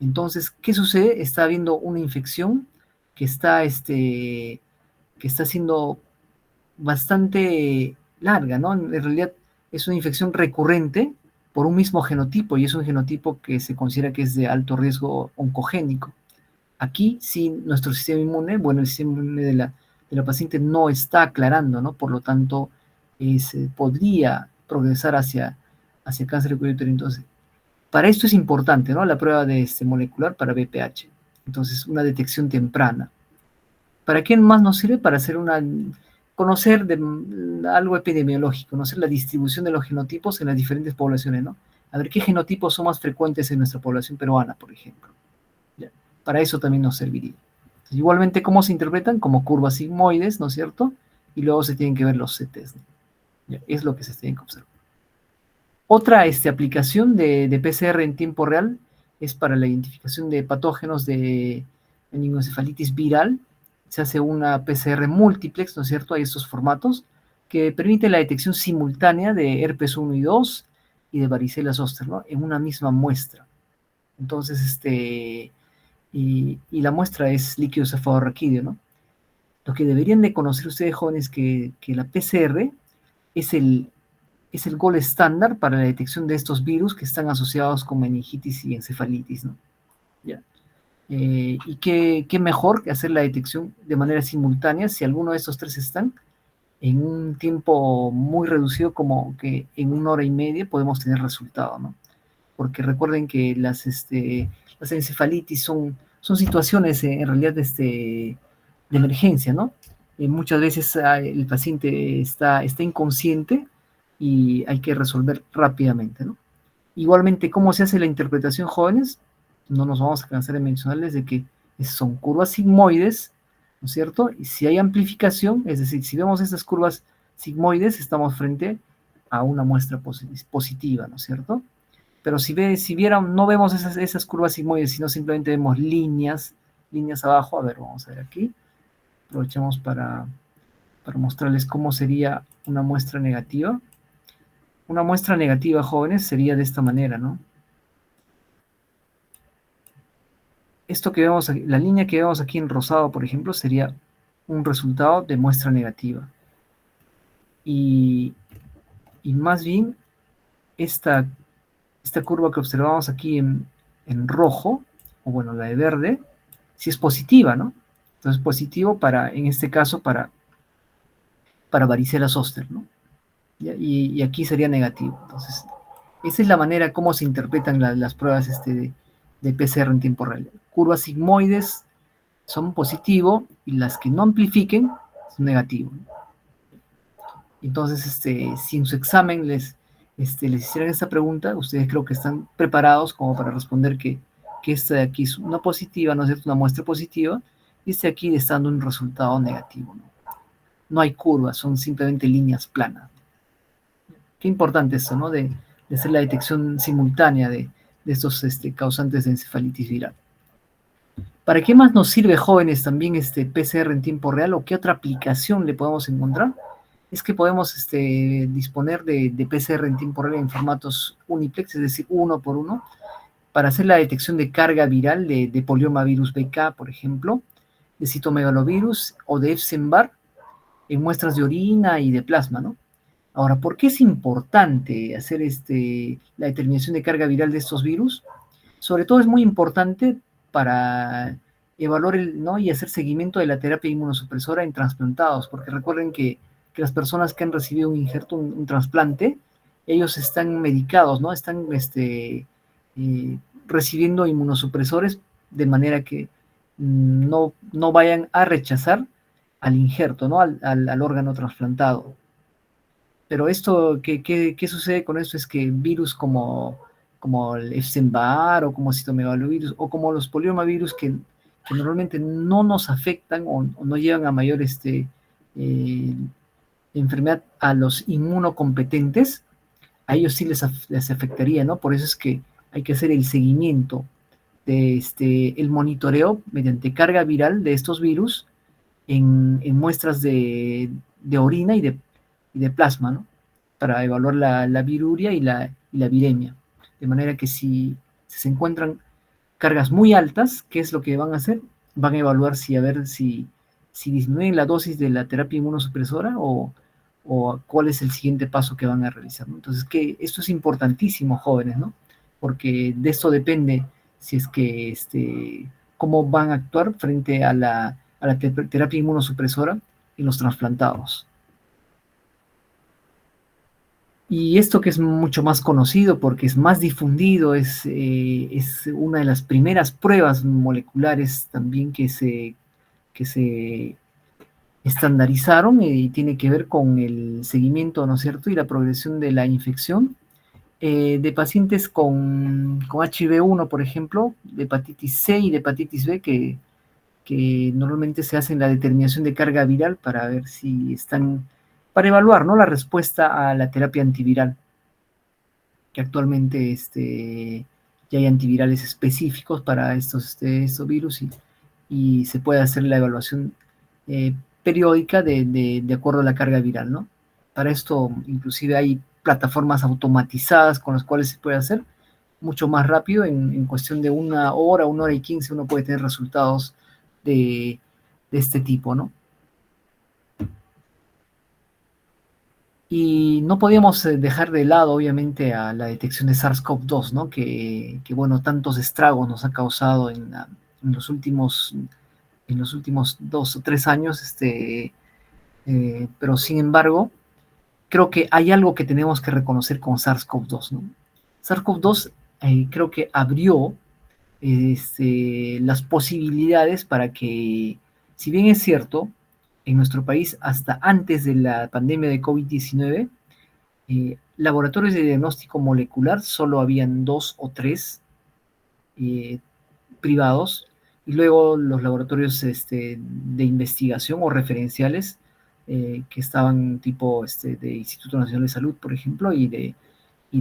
Entonces, ¿qué sucede? Está habiendo una infección que está siendo bastante larga, ¿no? En realidad es una infección recurrente por un mismo genotipo, y es un genotipo que se considera que es de alto riesgo oncogénico. Aquí sí, nuestro sistema inmune, bueno, el sistema inmune de la paciente no está aclarando, ¿no? Por lo tanto, podría progresar hacia cáncer de cuello uterino. Entonces, para esto es importante, ¿no? La prueba de molecular para BPH. Entonces, una detección temprana. ¿Para qué más nos sirve? Para conocer algo epidemiológico, conocer la distribución de los genotipos en las diferentes poblaciones, ¿no? A ver qué genotipos son más frecuentes en nuestra población peruana, por ejemplo. ¿Ya? Para eso también nos serviría. Entonces, igualmente, ¿cómo se interpretan? Como curvas sigmoides, ¿no es cierto? Y luego se tienen que ver los CTs, ¿no? ¿Ya? Es lo que se tiene que observar. Otra aplicación de PCR en tiempo real es para la identificación de patógenos de meningoencefalitis viral. Se hace una PCR múltiplex, ¿no es cierto? Hay estos formatos que permiten la detección simultánea de herpes 1 y 2 y de varicela zoster, ¿no? En una misma muestra. Entonces, y la muestra es líquido cefalorraquídeo, ¿no? Lo que deberían de conocer ustedes, jóvenes, que la PCR es el gold estándar para la detección de estos virus que están asociados con meningitis y encefalitis, ¿no? ¿Ya? Y qué mejor que hacer la detección de manera simultánea si alguno de estos tres están en un tiempo muy reducido, como que en 1 hora y media podemos tener resultado, ¿no? Porque recuerden que las encefalitis son situaciones en realidad de emergencia, ¿no? Muchas veces el paciente está inconsciente y hay que resolver rápidamente, ¿no? Igualmente, ¿cómo se hace la interpretación, jóvenes? No nos vamos a cansar de mencionarles de que son curvas sigmoides, ¿no es cierto? Y si hay amplificación, es decir, si vemos estas curvas sigmoides, estamos frente a una muestra positiva, ¿no es cierto? Pero no vemos esas curvas sigmoides, sino simplemente vemos líneas abajo. A ver, vamos a ver aquí. Aprovechamos para mostrarles cómo sería una muestra negativa. Una muestra negativa, jóvenes, sería de esta manera, ¿no? Esto que vemos aquí, la línea que vemos aquí en rosado, por ejemplo, sería un resultado de muestra negativa. Y más bien, esta curva que observamos aquí en rojo, o bueno, la de verde, si es positiva, ¿no? Entonces, positivo en este caso, para varicela zoster, ¿no? Y aquí sería negativo. Entonces, esa es la manera como se interpretan las pruebas de PCR en tiempo real. Curvas sigmoides son positivo y las que no amplifiquen son negativo. Entonces, si en su examen les hicieran esta pregunta, ustedes creo que están preparados como para responder que esta de aquí es una positiva, ¿no es cierto? Una muestra positiva, y este aquí está dando un resultado negativo, ¿no? No hay curvas, son simplemente líneas planas. Qué importante eso, ¿no? De hacer la detección simultánea de estos causantes de encefalitis viral. ¿Para qué más nos sirve, jóvenes, también PCR en tiempo real, o qué otra aplicación le podemos encontrar? Es que podemos disponer de PCR en tiempo real en formatos uniplex, es decir, 1 por 1, para hacer la detección de carga viral de poliomavirus BK, por ejemplo, de citomegalovirus o de Epstein-Barr en muestras de orina y de plasma, ¿no? Ahora, ¿por qué es importante hacer la determinación de carga viral de estos virus? Sobre todo es muy importante para evaluar ¿no? y hacer seguimiento de la terapia inmunosupresora en trasplantados, porque recuerden que las personas que han recibido un injerto, un trasplante, ellos están medicados, ¿no? Están recibiendo inmunosupresores de manera que no vayan a rechazar al injerto, ¿no? Al órgano trasplantado. Pero esto, ¿qué sucede con esto? Es que virus como el Epstein-Barr o como citomegalovirus o como los poliomavirus que normalmente no nos afectan o no llevan a mayor enfermedad a los inmunocompetentes, a ellos sí les afectaría, ¿no? Por eso es que hay que hacer el seguimiento el monitoreo mediante carga viral de estos virus en muestras de orina y de plasma, ¿no? Para evaluar la viruria y la viremia. De manera que si se encuentran cargas muy altas, ¿qué es lo que van a hacer? Van a evaluar a ver si disminuyen la dosis de la terapia inmunosupresora o cuál es el siguiente paso que van a realizar, ¿no? Entonces, esto es importantísimo, jóvenes, ¿no? Porque de esto depende si es que cómo van a actuar frente a la terapia inmunosupresora en los trasplantados. Y esto que es mucho más conocido porque es más difundido, es una de las primeras pruebas moleculares también que se estandarizaron y tiene que ver con el seguimiento, ¿no es cierto?, y la progresión de la infección de pacientes con HIV-1, por ejemplo, de hepatitis C y de hepatitis B, que normalmente se hacen la determinación de carga viral para ver si para evaluar, ¿no?, la respuesta a la terapia antiviral. que actualmente ya hay antivirales específicos para estos virus y se puede hacer la evaluación periódica de acuerdo a la carga viral, ¿no? Para esto, inclusive hay plataformas automatizadas con las cuales se puede hacer mucho más rápido, en cuestión de una hora y 15, uno puede tener resultados de este tipo, ¿no? Y no podíamos dejar de lado, obviamente, a la detección de SARS-CoV-2, ¿no? Bueno, tantos estragos nos ha causado en los últimos 2 o 3 años, pero sin embargo, creo que hay algo que tenemos que reconocer con SARS-CoV-2, ¿no? SARS-CoV-2 creo que abrió las posibilidades para que, si bien es cierto, en nuestro país hasta antes de la pandemia de COVID-19, laboratorios de diagnóstico molecular solo habían 2 o 3 eh, privados, y luego los laboratorios de investigación o referenciales que estaban tipo de Instituto Nacional de Salud, por ejemplo, y de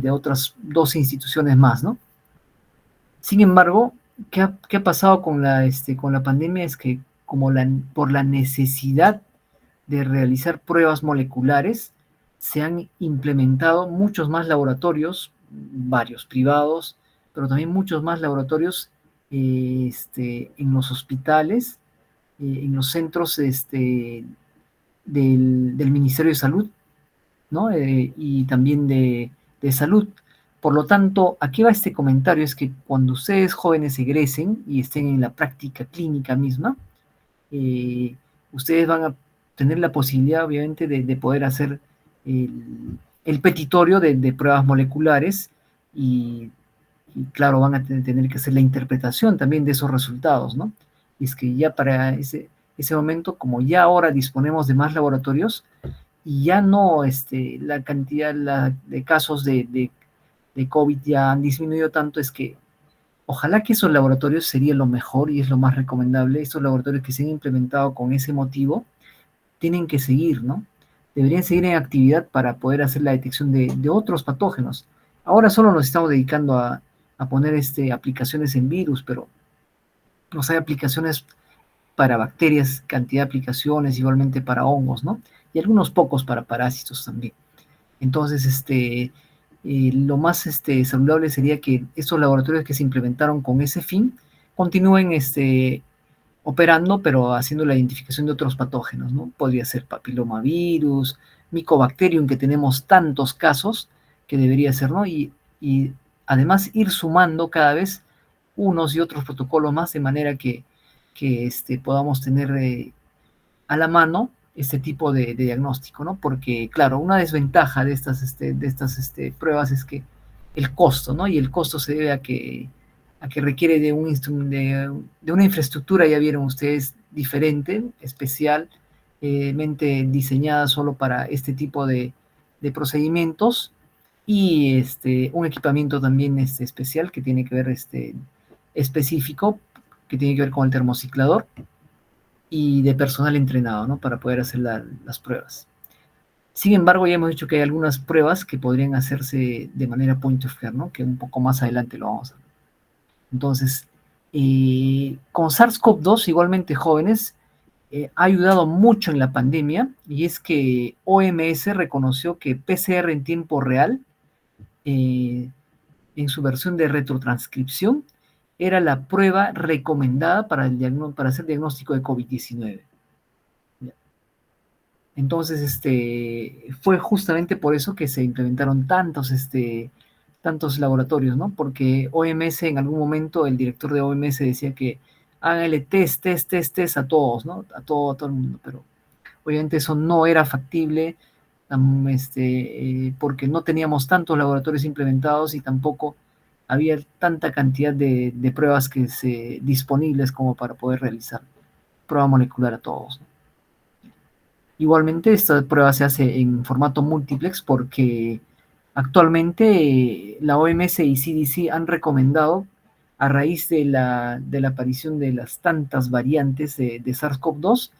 otras 2 instituciones más, ¿no? Sin embargo, ¿qué ha pasado con la pandemia? Es que por la necesidad de realizar pruebas moleculares, se han implementado muchos más laboratorios, varios privados, pero también muchos más laboratorios en los hospitales, en los centros del Ministerio de Salud, ¿no? Y también de salud. Por lo tanto, aquí va este comentario, es que cuando ustedes jóvenes egresen y estén en la práctica clínica misma, eh, ustedes van a tener la posibilidad, obviamente, de poder hacer el petitorio de pruebas moleculares y, claro, van a tener que hacer la interpretación también de esos resultados, ¿no? Y es que ya para ese momento, como ya ahora disponemos de más laboratorios, y ya no la cantidad de casos de COVID ya han disminuido tanto, es que ojalá que esos laboratorios sería lo mejor y es lo más recomendable. Estos laboratorios que se han implementado con ese motivo tienen que seguir, ¿no? Deberían seguir en actividad para poder hacer la detección de otros patógenos. Ahora solo nos estamos dedicando a poner aplicaciones en virus, pero hay aplicaciones para bacterias, cantidad de aplicaciones, igualmente para hongos, ¿no? Y algunos pocos para parásitos también. Entonces, lo más saludable sería que estos laboratorios que se implementaron con ese fin continúen operando, pero haciendo la identificación de otros patógenos, ¿no? Podría ser papilomavirus, Mycobacterium, que tenemos tantos casos, que debería ser, ¿no? Y además ir sumando cada vez unos y otros protocolos más, de manera que podamos tener a la mano este tipo de diagnóstico, ¿no? Porque, claro, una desventaja de estas pruebas es que el costo, ¿no? Y el costo se debe a que requiere de una infraestructura, ya vieron ustedes, diferente, especialmente diseñada solo para este tipo de procedimientos, y un equipamiento también especial que tiene que ver, específico, que tiene que ver con el termociclador, y de personal entrenado, ¿no? Para poder hacer las pruebas. Sin embargo, ya hemos dicho que hay algunas pruebas que podrían hacerse de manera point of care, ¿no? Que un poco más adelante lo vamos a ver. Entonces, con SARS-CoV-2, igualmente, jóvenes, ha ayudado mucho en la pandemia, y es que OMS reconoció que PCR en tiempo real, en su versión de retrotranscripción, era la prueba recomendada para hacer diagnóstico de COVID-19. Entonces, fue justamente por eso que se implementaron tantos laboratorios, ¿no? Porque OMS, en algún momento, el director de OMS decía que háganle test a todos, ¿no? A todo el mundo, pero obviamente eso no era factible, porque no teníamos tantos laboratorios implementados y tampoco había tanta cantidad de pruebas disponibles como para poder realizar prueba molecular a todos, ¿no? Igualmente, esta prueba se hace en formato multiplex porque actualmente la OMS y CDC han recomendado, a raíz de la aparición de las tantas variantes de SARS-CoV-2,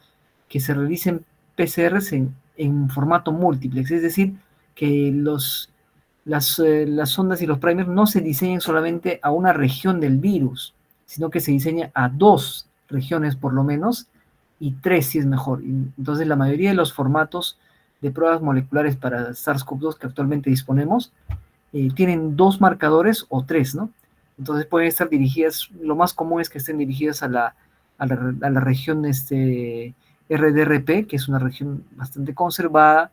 que se realicen PCRs en formato múltiplex, es decir, que las sondas y los primers no se diseñan solamente a una región del virus, sino que se diseña a 2 regiones por lo menos, y 3 si es mejor. Entonces la mayoría de los formatos de pruebas moleculares para SARS-CoV-2 que actualmente disponemos tienen 2 marcadores o 3, ¿no? Entonces pueden estar dirigidas, lo más común es que estén dirigidas a la región RDRP, que es una región bastante conservada,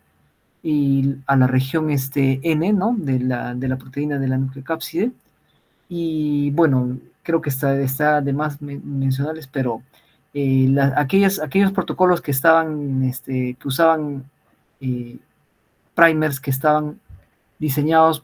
y a la región N, ¿no? De la proteína de la nucleocápside. Y bueno, creo que está de más mencionarles, pero aquellos protocolos que que usaban eh, primers que estaban diseñados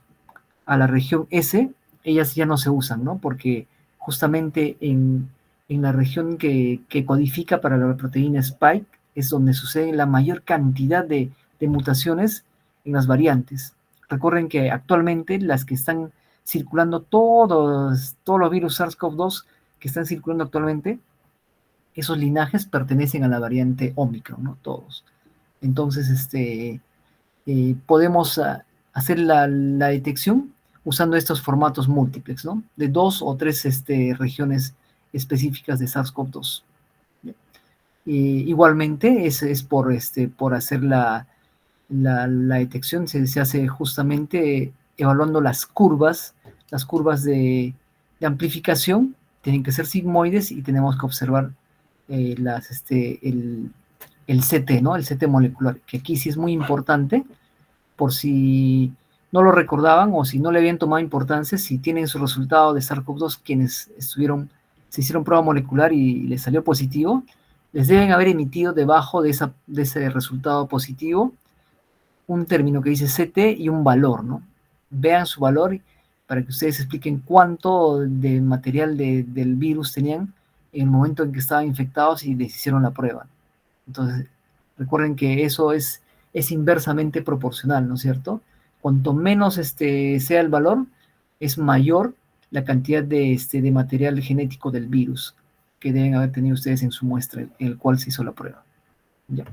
a la región S, ellas ya no se usan, ¿no? Porque justamente en la región que codifica para la proteína Spike es donde sucede la mayor cantidad de mutaciones en las variantes. Recuerden que actualmente las que están circulando, todos los virus SARS-CoV-2 que están circulando actualmente, esos linajes pertenecen a la variante Omicron, ¿no? Todos. Entonces, podemos hacer la detección usando estos formatos múltiples, ¿no? De 2 o 3 regiones específicas de SARS-CoV-2. Igualmente, es por hacer la detección, se hace justamente evaluando las curvas de amplificación, tienen que ser sigmoides y tenemos que observar el CT, ¿no? El CT molecular, que aquí sí es muy importante, por si no lo recordaban o si no le habían tomado importancia, si tienen su resultado de SARS-CoV-2 quienes se hicieron prueba molecular y les salió positivo, les deben haber emitido debajo de ese resultado positivo un término que dice CT y un valor, ¿no? Vean su valor para que ustedes expliquen cuánto de material del virus tenían en el momento en que estaban infectados y les hicieron la prueba. Entonces, recuerden que eso es inversamente proporcional, ¿no es cierto? Cuanto menos sea el valor, es mayor la cantidad de material genético del virus que deben haber tenido ustedes en su muestra, en el cual se hizo la prueba. Ya.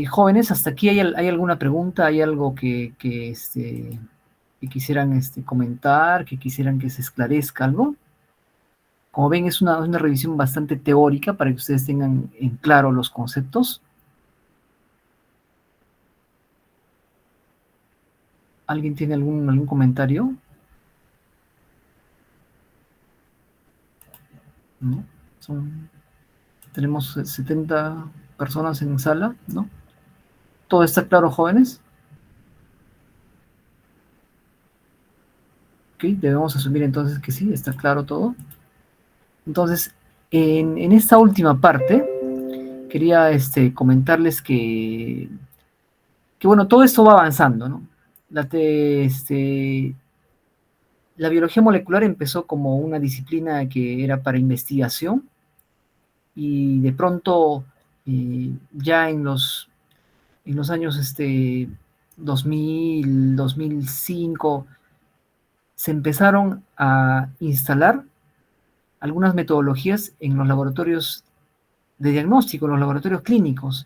Jóvenes, hasta aquí hay alguna pregunta, hay algo que quisieran comentar, que quisieran que se esclarezca algo. Como ven, es una revisión bastante teórica para que ustedes tengan en claro los conceptos. ¿Alguien tiene algún comentario? ¿No? Tenemos 70 personas en sala, ¿no? ¿Todo está claro, jóvenes? Ok, debemos asumir entonces que sí, está claro todo. Entonces, en esta última parte, quería comentarles que, bueno, todo esto va avanzando, ¿no? La biología molecular empezó como una disciplina que era para investigación y de pronto ya en los años 2000, 2005, se empezaron a instalar algunas metodologías en los laboratorios de diagnóstico, en los laboratorios clínicos.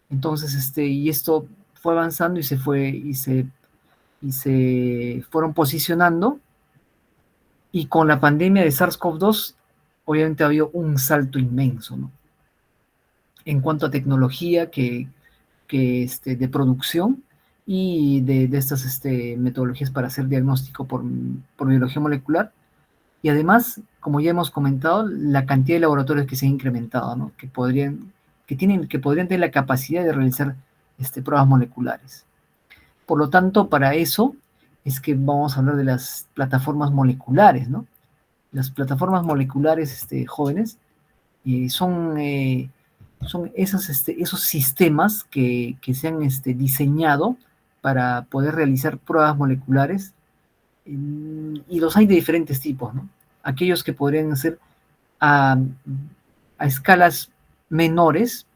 Entonces, y esto fue avanzando y se fueron posicionando, y con la pandemia de SARS-CoV-2, obviamente había un salto inmenso, ¿no? En cuanto a tecnología de producción y de estas metodologías para hacer diagnóstico por biología molecular. Y además, como ya hemos comentado, la cantidad de laboratorios que se ha incrementado, ¿no? Que podrían tener la capacidad de realizar pruebas moleculares. Por lo tanto, para eso es que vamos a hablar de las plataformas moleculares, ¿no? Las plataformas moleculares, jóvenes, son esos sistemas que se han diseñado para poder realizar pruebas moleculares, y los hay de diferentes tipos, ¿no? Aquellos que podrían ser a, a escalas menores,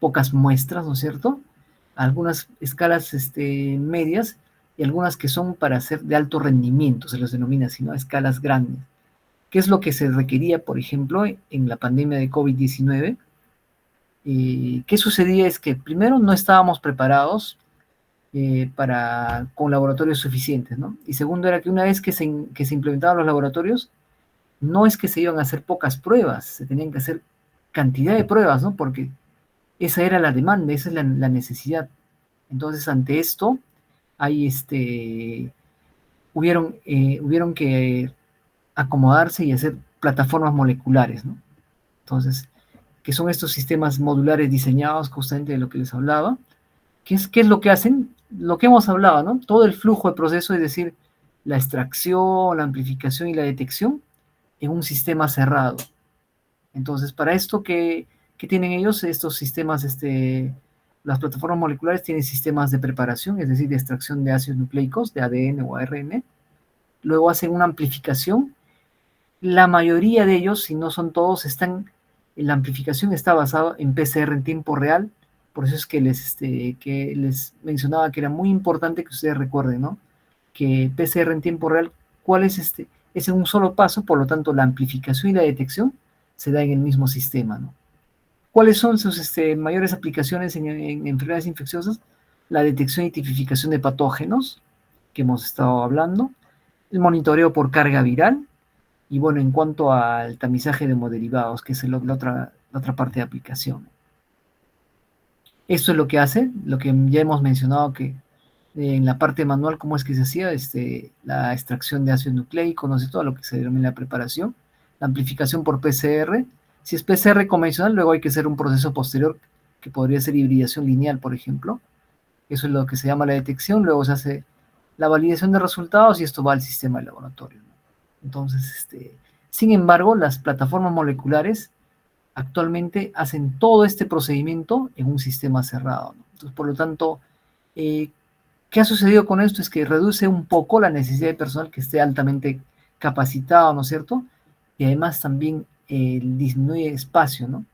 pocas muestras, ¿no es cierto? Algunas escalas medias y algunas que son para hacer de alto rendimiento, se los denomina así, ¿no? Escalas grandes. ¿Qué es lo que se requería, por ejemplo, en la pandemia de COVID-19? ¿Qué sucedía? Es que primero no estábamos preparados con laboratorios suficientes, ¿no? Y segundo era que una vez que se implementaban los laboratorios, no es que se iban a hacer pocas pruebas, se tenían que hacer cantidad de pruebas, ¿no? Porque esa era la demanda, esa es la necesidad. Entonces, ante esto, hay hubieron que acomodarse y hacer plataformas moleculares, ¿no? Entonces, que son estos sistemas modulares diseñados justamente de lo que les hablaba. ¿Qué es lo que hacen? Lo que hemos hablado, ¿no? Todo el flujo de proceso, es decir, la extracción, la amplificación y la detección en un sistema cerrado. Entonces, para esto, ¿qué tienen ellos? Estos sistemas, las plataformas moleculares tienen sistemas de preparación, es decir, de extracción de ácidos nucleicos, de ADN o ARN. Luego hacen una amplificación. La mayoría de ellos, si no son todos, la amplificación está basada en PCR en tiempo real. Por eso es que les mencionaba que era muy importante que ustedes recuerden, ¿no? Que PCR en tiempo real, ¿cuál es este? Es en un solo paso, por lo tanto, la amplificación y la detección se da en el mismo sistema, ¿no? ¿Cuáles son sus mayores aplicaciones en enfermedades infecciosas? La detección y tipificación de patógenos, que hemos estado hablando, el monitoreo por carga viral, y bueno, en cuanto al tamizaje de hemoderivados, que es la otra parte de aplicación. Esto es lo que hace, lo que ya hemos mencionado que en la parte manual, cómo es que se hacía la extracción de ácido nucleico, no sé, todo lo que se denomina la preparación, la amplificación por PCR. Si es PCR convencional, luego hay que hacer un proceso posterior que podría ser hibridación lineal, por ejemplo. Eso es lo que se llama la detección, luego se hace la validación de resultados y esto va al sistema de laboratorio, ¿no? Entonces, sin embargo, las plataformas moleculares actualmente hacen todo este procedimiento en un sistema cerrado, ¿no? Entonces, por lo tanto, eh, ¿qué ha sucedido con esto? Es que reduce un poco la necesidad de personal que esté altamente capacitado, ¿no es cierto? Y además también disminuye espacio, ¿no?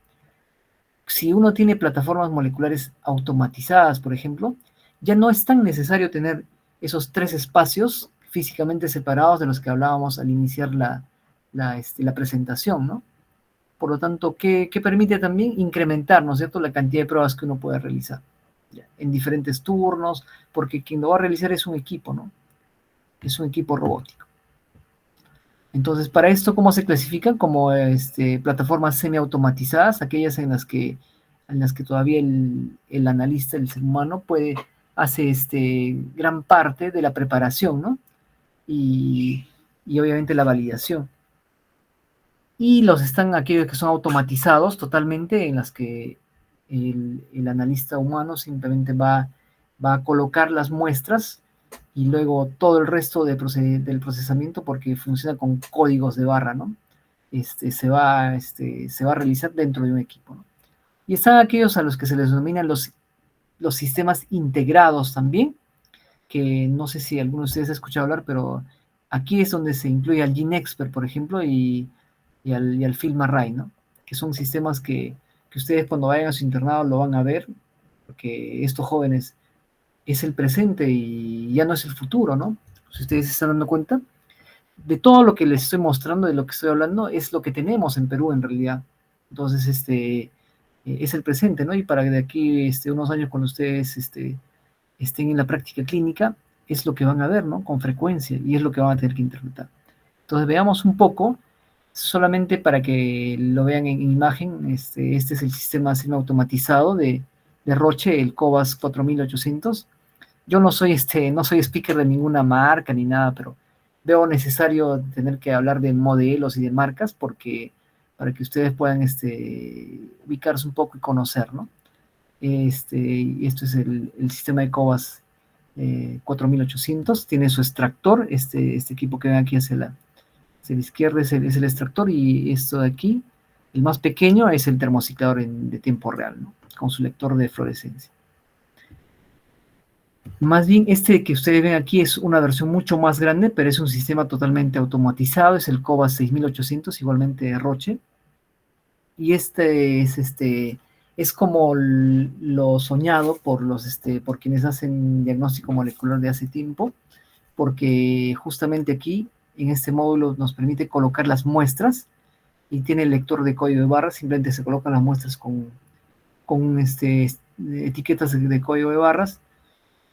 Si uno tiene plataformas moleculares automatizadas, por ejemplo, ya no es tan necesario tener esos tres espacios físicamente separados de los que hablábamos al iniciar la presentación, ¿no? Por lo tanto, ¿qué permite también? Incrementar, ¿no es cierto?, la cantidad de pruebas que uno puede realizar, ¿ya? En diferentes turnos, porque quien lo va a realizar es un equipo, ¿no? Es un equipo robótico. Entonces, para esto, ¿cómo se clasifican? Como plataformas semiautomatizadas, aquellas en las que todavía el analista, el ser humano, hace gran parte de la preparación, ¿no? Y, y obviamente la validación. Y están aquellos que son automatizados totalmente, en las que el analista humano simplemente va a colocar las muestras y luego todo el resto del procesamiento, porque funciona con códigos de barra, ¿no? Se va a realizar dentro de un equipo, ¿no? Y están aquellos a los que se les denominan los sistemas integrados también, que no sé si alguno de ustedes ha escuchado hablar, pero aquí es donde se incluye al GeneXpert, por ejemplo, y al FilmArray, ¿no? Que son sistemas que ustedes cuando vayan a su internado lo van a ver, porque estos jóvenes es el presente y ya no es el futuro, ¿no? Si ustedes se están dando cuenta, de todo lo que les estoy mostrando, de lo que estoy hablando, es lo que tenemos en Perú en realidad. Entonces, es el presente, ¿no? Y para que de aquí unos años cuando ustedes estén en la práctica clínica, es lo que van a ver, ¿no? Con frecuencia, y es lo que van a tener que interpretar. Entonces, veamos un poco, solamente para que lo vean en imagen, este es el sistema semiautomatizado de Roche, el Cobas 4800. Yo no soy speaker de ninguna marca ni nada, pero veo necesario tener que hablar de modelos y de marcas para que ustedes puedan ubicarse un poco y conocer, ¿no? Y esto es el sistema de Cobas 4800, tiene su extractor, este equipo que ven aquí hacia la izquierda es el extractor, y esto de aquí, el más pequeño, es el termociclador de tiempo real, ¿no? Con su lector de fluorescencia. Más bien, este que ustedes ven aquí es una versión mucho más grande, pero es un sistema totalmente automatizado, es el Cobas 6800, igualmente de Roche, y es como lo soñado por quienes hacen diagnóstico molecular de hace tiempo, porque justamente aquí, en este módulo, nos permite colocar las muestras y tiene el lector de código de barras, simplemente se colocan las muestras con etiquetas de código de barras,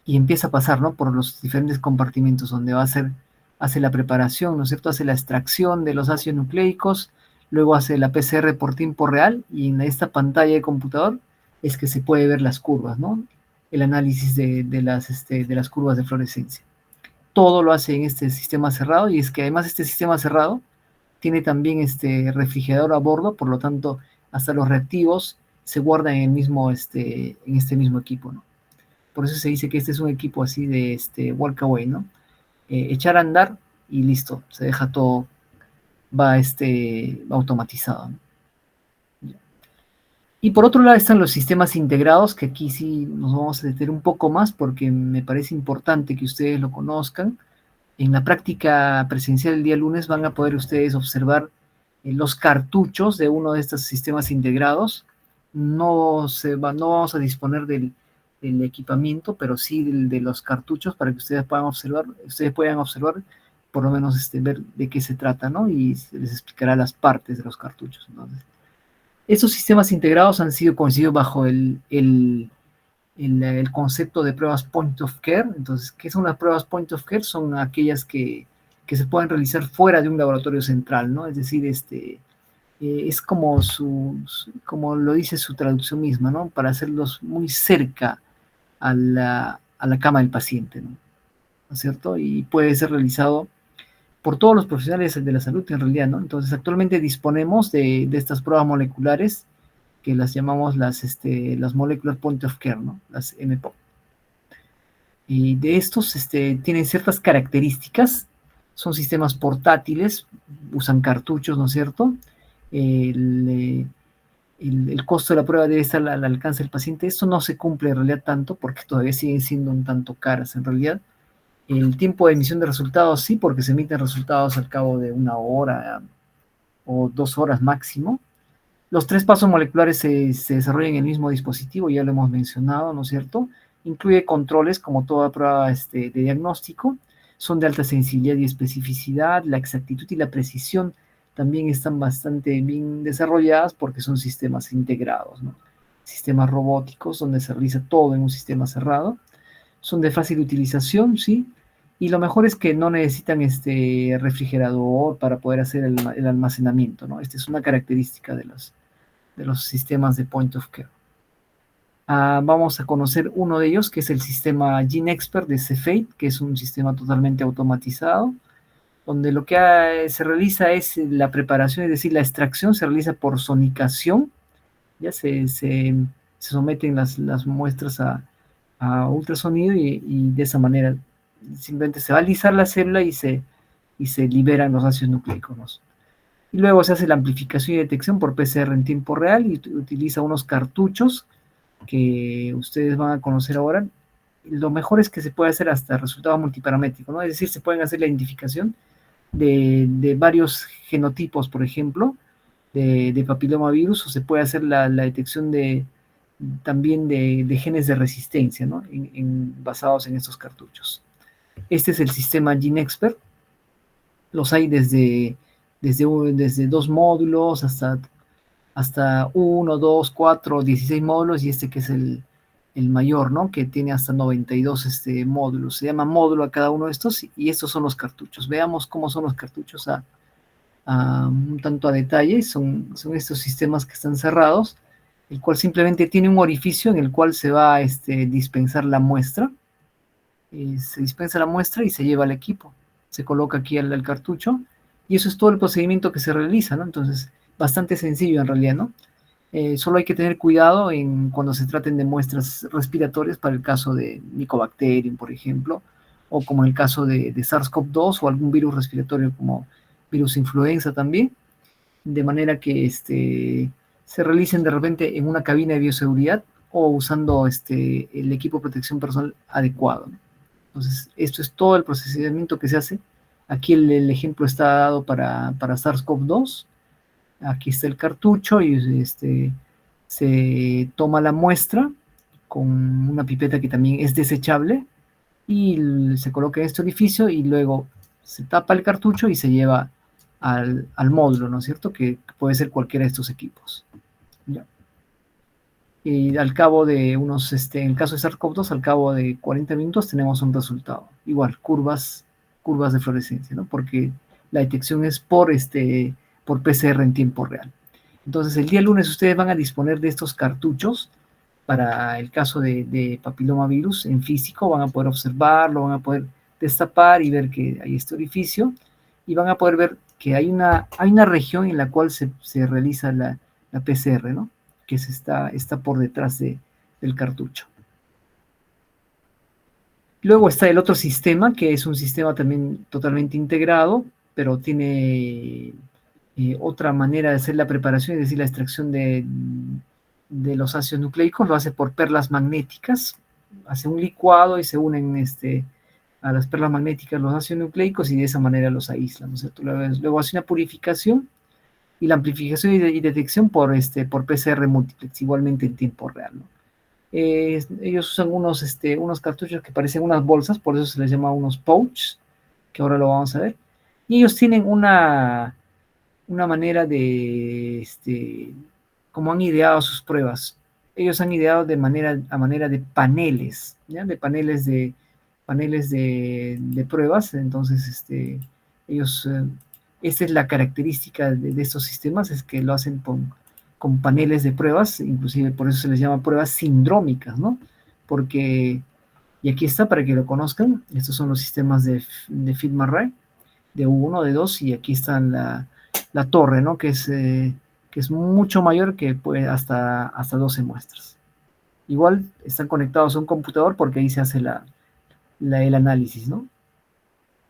y empieza a pasar, ¿no? Por los diferentes compartimentos donde hace la preparación, ¿no es cierto? Hace la extracción de los ácidos nucleicos, luego hace la PCR por tiempo real y en esta pantalla de computador es que se puede ver las curvas, ¿no? El análisis de las curvas de fluorescencia. Todo lo hace en este sistema cerrado y es que además este sistema cerrado tiene también este refrigerador a bordo, por lo tanto, hasta los reactivos se guardan en este mismo equipo, ¿no? Por eso se dice que este es un equipo así de walk away, ¿no? Echar a andar y listo, se deja todo, va automatizado, ¿no? Y por otro lado están los sistemas integrados, que aquí sí nos vamos a detener un poco más porque me parece importante que ustedes lo conozcan. En la práctica presencial el día lunes van a poder ustedes observar los cartuchos de uno de estos sistemas integrados. No vamos a disponer del equipamiento, pero sí de los cartuchos para que ustedes puedan observar, por lo menos ver de qué se trata, ¿no? Y se les explicará las partes de los cartuchos. Entonces, estos sistemas integrados han sido conocidos bajo el concepto de pruebas point of care. Entonces, ¿qué son las pruebas point of care? Son aquellas que se pueden realizar fuera de un laboratorio central, ¿no? Es decir, es como, como lo dice su traducción misma, ¿no? Para hacerlos muy cerca a la cama del paciente, ¿no? ¿No es cierto? Y puede ser realizado por todos los profesionales de la salud en realidad, ¿no? Entonces, actualmente disponemos de estas pruebas moleculares que las llamamos las Molecular Point of Care, ¿no? Las MPOC. Y de estos tienen ciertas características, son sistemas portátiles, usan cartuchos, ¿no es cierto? El, el costo de la prueba debe estar al alcance del paciente. Esto no se cumple en realidad tanto porque todavía siguen siendo un tanto caras en realidad. El tiempo de emisión de resultados sí, porque se emiten resultados al cabo de 1 hora o 2 horas máximo. Los 3 pasos moleculares se desarrollan en el mismo dispositivo, ya lo hemos mencionado, ¿no es cierto? Incluye controles como toda prueba de diagnóstico, son de alta sensibilidad y especificidad, la exactitud y la precisión también están bastante bien desarrolladas porque son sistemas integrados, ¿no? Sistemas robóticos donde se realiza todo en un sistema cerrado, son de fácil utilización, ¿sí? Y lo mejor es que no necesitan este refrigerador para poder hacer el almacenamiento, ¿no? Esta es una característica de los sistemas de point of care. Vamos a conocer uno de ellos, que es el sistema GeneXpert de Cepheid, que es un sistema totalmente automatizado, donde lo que se realiza es la preparación, es decir, la extracción se realiza por sonicación, ya se someten las muestras a ultrasonido y de esa manera simplemente se va a alisar la célula y se liberan los ácidos nucleicos, ¿no? Y luego se hace la amplificación y detección por PCR en tiempo real y utiliza unos cartuchos que ustedes van a conocer ahora. Lo mejor es que se puede hacer hasta resultado multiparamétrico, ¿no? Es decir, se pueden hacer la identificación de varios genotipos, por ejemplo, de papilomavirus, o se puede hacer la detección también de genes de resistencia, ¿no? Basados en estos cartuchos. Este es el sistema GeneXpert. Los hay desde 2 módulos hasta 1, 2, 4, 16 módulos, y este que es el mayor, ¿no? Que tiene hasta 92 módulos. Se llama módulo a cada uno de estos, y estos son los cartuchos. Veamos cómo son los cartuchos un tanto a detalle. Son estos sistemas que están cerrados, el cual simplemente tiene un orificio en el cual se va a dispensar la muestra. Se dispensa la muestra y se lleva al equipo. Se coloca aquí al cartucho, y eso es todo el procedimiento que se realiza, ¿no? Entonces, bastante sencillo en realidad, ¿no? Solo hay que tener cuidado cuando se traten de muestras respiratorias para el caso de Mycobacterium, por ejemplo, o como en el caso de SARS-CoV-2 o algún virus respiratorio como virus influenza también, de manera que se realicen de repente en una cabina de bioseguridad o usando el equipo de protección personal adecuado, ¿no? Entonces, esto es todo el procedimiento que se hace. Aquí el ejemplo está dado para SARS-CoV-2. Aquí está el cartucho y se toma la muestra con una pipeta que también es desechable y se coloca en este orificio y luego se tapa el cartucho y se lleva al módulo, ¿no es cierto? Que puede ser cualquiera de estos equipos. ¿Ya? y al cabo de unos, en el caso de SARS-CoV-2, al cabo de 40 minutos tenemos un resultado. Igual, curvas de fluorescencia, ¿no? Porque la detección es por PCR en tiempo real. Entonces, el día lunes ustedes van a disponer de estos cartuchos para el caso de papilomavirus en físico, van a poder observarlo, van a poder destapar y ver que hay este orificio, y van a poder ver que hay una región en la cual se realiza la PCR, ¿no? Que está por detrás del cartucho. Luego está el otro sistema, que es un sistema también totalmente integrado, pero tiene otra manera de hacer la preparación, es decir, la extracción de los ácidos nucleicos, lo hace por perlas magnéticas, hace un licuado y se unen a las perlas magnéticas los ácidos nucleicos y de esa manera los aíslan, ¿no es cierto? Luego hace una purificación y la amplificación y detección por PCR multiplex, igualmente en tiempo real, ¿no? Ellos usan unos cartuchos que parecen unas bolsas, por eso se les llama unos pouches, que ahora lo vamos a ver. Y ellos tienen una manera como han ideado sus pruebas. Ellos han ideado a manera de paneles, ¿ya? De paneles de pruebas. Entonces, ellos, esta es la característica de estos sistemas, es que lo hacen con paneles de pruebas, inclusive por eso se les llama pruebas sindrómicas, ¿no? Porque, y aquí está para que lo conozcan, estos son los sistemas de FilmArray, de 1, de 2, y aquí está la torre, ¿no? Que es mucho mayor, que puede hasta 12 muestras. Igual están conectados a un computador porque ahí se hace el análisis, ¿no?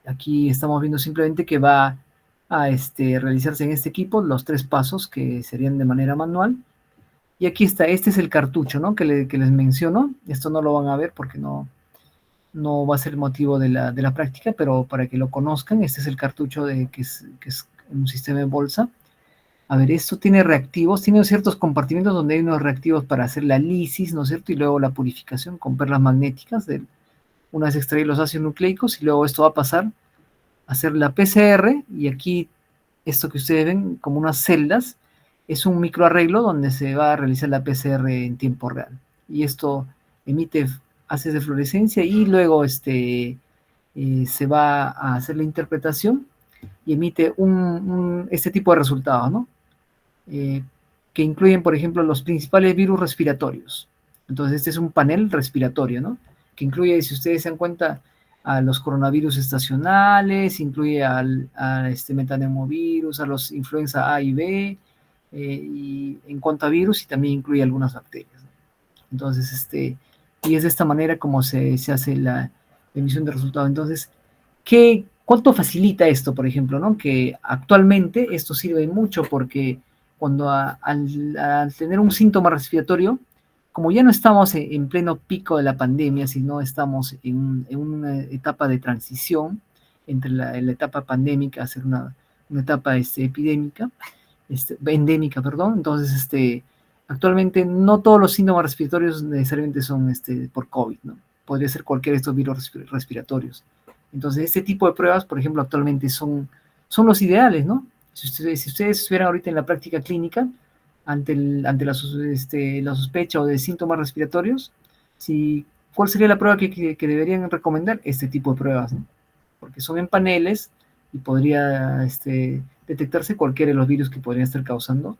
Aquí estamos viendo simplemente que va a realizarse en este equipo los 3 pasos que serían de manera manual. Y aquí está, este es el cartucho, ¿no? Que les menciono. Esto no lo van a ver porque no va a ser motivo de la práctica, pero para que lo conozcan, este es el cartucho que es un sistema de bolsa. A ver, esto tiene reactivos, tiene ciertos compartimentos donde hay unos reactivos para hacer la lisis, ¿no es cierto? Y luego la purificación con perlas magnéticas, una vez extraídos los ácidos nucleicos, y luego esto va a pasar a hacer la PCR, y aquí esto que ustedes ven como unas celdas, es un microarreglo donde se va a realizar la PCR en tiempo real. Y esto emite haces de fluorescencia y luego se va a hacer la interpretación y emite este tipo de resultados, ¿no? Que incluyen, por ejemplo, los principales virus respiratorios. Entonces, este es un panel respiratorio, ¿no? Que incluye, si ustedes se dan cuenta, a los coronavirus estacionales, incluye a este metaneumovirus, a los influenza A y B, y en cuanto a virus, y también incluye algunas bacterias, ¿no? Entonces, y es de esta manera como se hace la emisión de resultados. Entonces, ¿cuánto facilita esto, por ejemplo, ¿no? Que actualmente esto sirve mucho porque cuando al tener un síntoma respiratorio, como ya no estamos en pleno pico de la pandemia, sino estamos en una etapa de transición entre la etapa pandémica a ser una etapa epidémica, endémica, perdón. Entonces, actualmente no todos los síntomas respiratorios necesariamente son por COVID, ¿no? Podría ser cualquiera de estos virus respiratorios. Entonces, este tipo de pruebas, por ejemplo, actualmente son los ideales, ¿no? Si ustedes estuvieran ahorita en la práctica clínica, ante la sospecha o de síntomas respiratorios, ¿cuál sería la prueba que deberían recomendar? Este tipo de pruebas, ¿no? Porque son en paneles y podría detectarse cualquiera de los virus que podrían estar causando,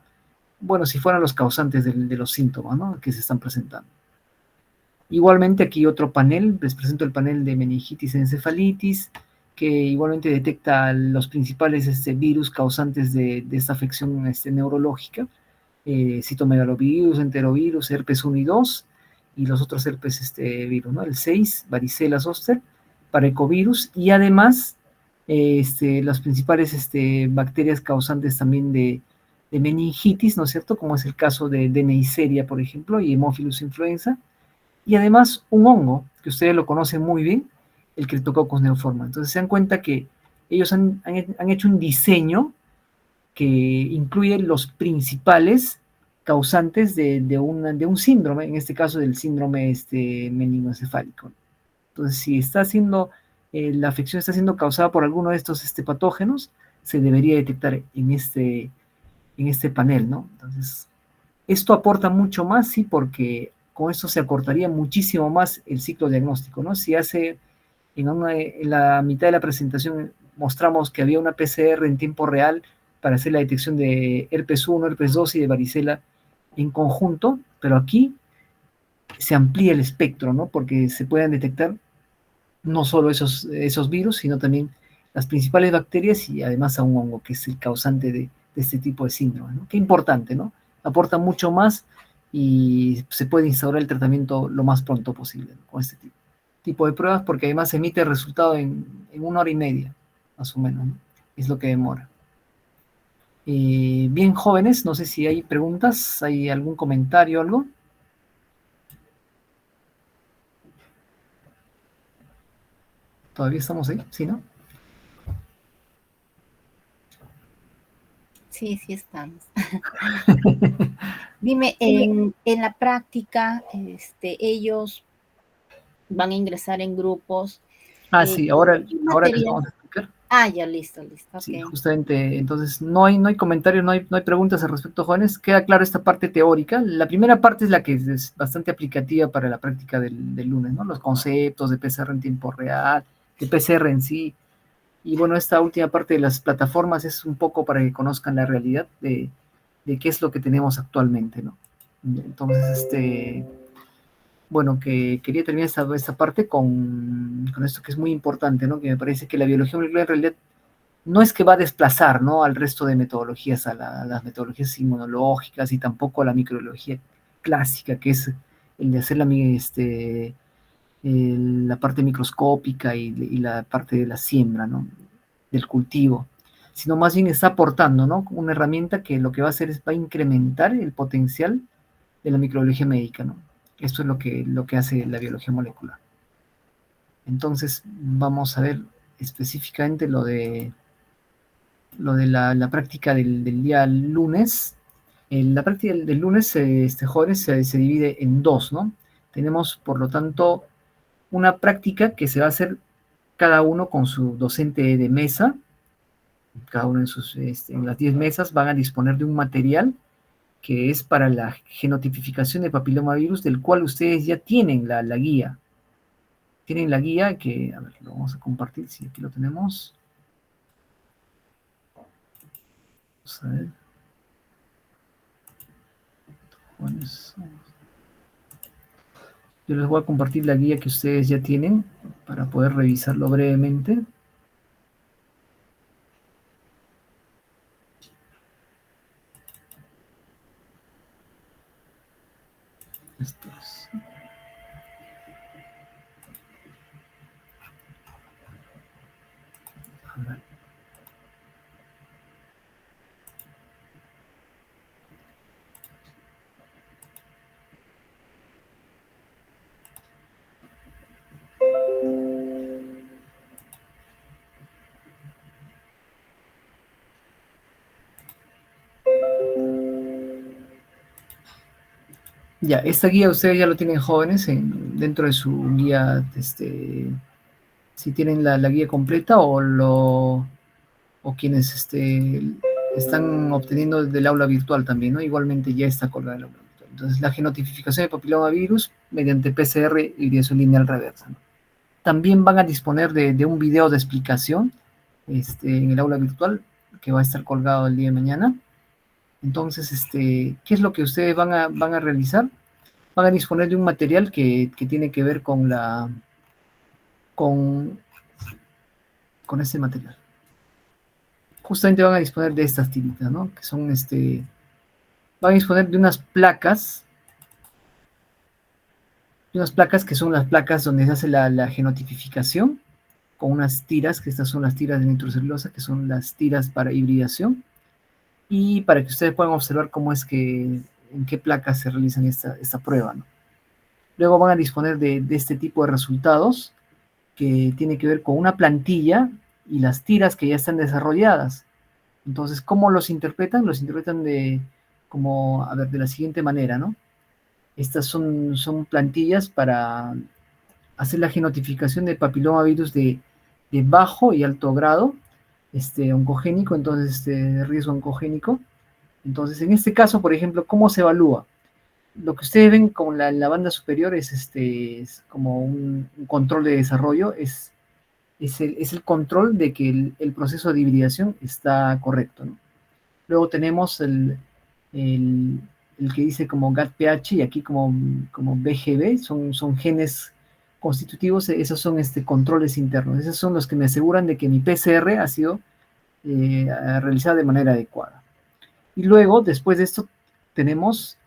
bueno, si fueran los causantes de los síntomas, ¿no? Que se están presentando. Igualmente aquí otro panel, les presento el panel de meningitis y encefalitis, que igualmente detecta los principales virus causantes de esta afección neurológica, citomegalovirus, enterovirus, herpes 1 y 2, y los otros herpes virus, ¿no? El 6, varicela zoster, parecovirus, y además las principales bacterias causantes también de meningitis, ¿no es cierto? Como es el caso de Neisseria, por ejemplo, y Haemophilus influenza, y además un hongo, que ustedes lo conocen muy bien, el Cryptococcus neoforma. Entonces se dan cuenta que ellos han hecho un diseño que incluye los principales causantes de un síndrome, en este caso del síndrome meningoencefálico. Entonces, si la afección está siendo causada por alguno de estos patógenos, se debería detectar en este panel, ¿no? Entonces, Esto aporta mucho más, sí, porque con esto se acortaría muchísimo más el ciclo diagnóstico, ¿no? Si en la mitad de la presentación mostramos que había una PCR en tiempo real para hacer la detección de herpes 1, herpes 2 y de varicela en conjunto, pero aquí se amplía el espectro, ¿no? Porque se pueden detectar no solo esos virus, sino también las principales bacterias y además a un hongo, que es el causante de este tipo de síndrome, ¿no? Qué importante, ¿no? Aporta mucho más y se puede instaurar el tratamiento lo más pronto posible, ¿no? Con este tipo de pruebas, porque además se emite el resultado en 1 hora y media, más o menos, ¿no? Es lo que demora. Bien, jóvenes, no sé si hay preguntas, hay algún comentario o algo. ¿Todavía estamos ahí? ¿Sí, no? Sí, sí estamos. Dime, en la práctica, ellos van a ingresar en grupos. Sí, ¿Qué ahora les material? vamos a explicar. Ya, listo, Sí, ok. justamente, entonces no hay comentarios, no hay preguntas al respecto, jóvenes. Queda claro esta parte teórica. La primera parte es la que es bastante aplicativa para la práctica del lunes, ¿no? Los conceptos de PCR en tiempo real, de PCR en sí. Y bueno, esta última parte de las plataformas es un poco para que conozcan la realidad de qué es lo que tenemos actualmente, ¿no? Entonces, bueno, que quería terminar esta parte con esto que es muy importante, ¿no? Que me parece que la biología molecular en realidad no es que va a desplazar, ¿no?, al resto de metodologías, a las metodologías inmunológicas y tampoco a la microbiología clásica, que es el de hacer la parte microscópica y la parte de la siembra, ¿no?, del cultivo, sino más bien está aportando, ¿no?, una herramienta que lo que va a hacer es va a incrementar el potencial de la microbiología médica, ¿no? Esto es lo que hace la biología molecular. Entonces, vamos a ver específicamente lo de la práctica del día lunes. La práctica del lunes, jóvenes, se divide en dos, ¿no? Tenemos, por lo tanto, una práctica que se va a hacer cada uno con su docente de mesa, cada uno en las 10 mesas van a disponer de un material que es para la genotipificación de papilomavirus, del cual ustedes ya tienen la guía. Tienen la guía que, a ver, lo vamos a compartir, si aquí lo tenemos. Vamos a ver. Yo les voy a compartir la guía que ustedes ya tienen para poder revisarlo brevemente. Esto es. A ver. Ya, esta guía ustedes ya lo tienen, jóvenes, dentro de su guía, si tienen la guía completa o quienes están obteniendo del aula virtual también, ¿no? Igualmente ya está colgada el aula virtual. Entonces, la genotipificación de papilomavirus mediante PCR y hibridación lineal reversa, ¿no? También van a disponer de un video de explicación en el aula virtual que va a estar colgado el día de mañana. Entonces, ¿qué es lo que ustedes van a realizar? Van a disponer de un material que tiene que ver con ese material. Justamente van a disponer de estas tiritas, ¿no? Que son, van a disponer de unas placas que son las placas donde se hace la genotipificación, con unas tiras, que estas son las tiras de nitrocelulosa, que son las tiras para hibridación, y para que ustedes puedan observar cómo es que, en qué placas se realizan esta prueba, ¿no? Luego van a disponer de este tipo de resultados, que tiene que ver con una plantilla y las tiras que ya están desarrolladas. Entonces, ¿cómo los interpretan? Los interpretan de la siguiente manera, ¿no? Estas son plantillas para hacer la genotificación de papilomavirus de bajo y alto grado, oncogénico, entonces de riesgo oncogénico, Entonces, en este caso, por ejemplo, ¿cómo se evalúa? Lo que ustedes ven como la banda superior es como un control de desarrollo, es el control de que el proceso de hibridación está correcto, ¿no? Luego tenemos el, el que dice como GATPH y aquí como BGB, son genes constitutivos, esos son controles internos, esos son los que me aseguran de que mi PCR ha sido realizada de manera adecuada. Y luego, después de esto, tenemos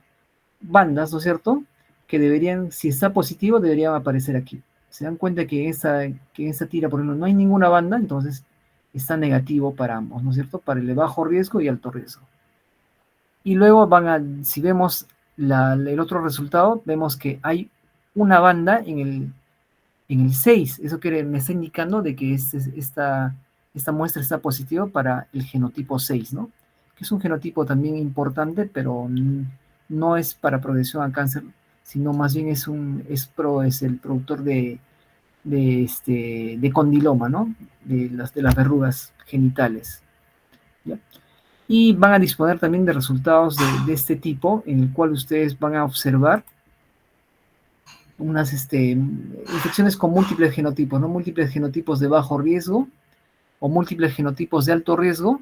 bandas, ¿no es cierto? Que deberían, si está positivo, deberían aparecer aquí. Se dan cuenta que en esta tira, por ejemplo, no hay ninguna banda, entonces está negativo para ambos, ¿no es cierto? Para el de bajo riesgo y alto riesgo. Y luego si vemos el otro resultado, vemos que hay una banda en el 6. Eso me está indicando de que esta muestra está positiva para el genotipo 6, ¿no? Que es un genotipo también importante, pero no es para progresión a cáncer, sino más bien es el productor de condiloma, ¿no? De las verrugas genitales. ¿Ya? Y van a disponer también de resultados de este tipo, en el cual ustedes van a observar unas infecciones con múltiples genotipos, ¿no? Múltiples genotipos de bajo riesgo o múltiples genotipos de alto riesgo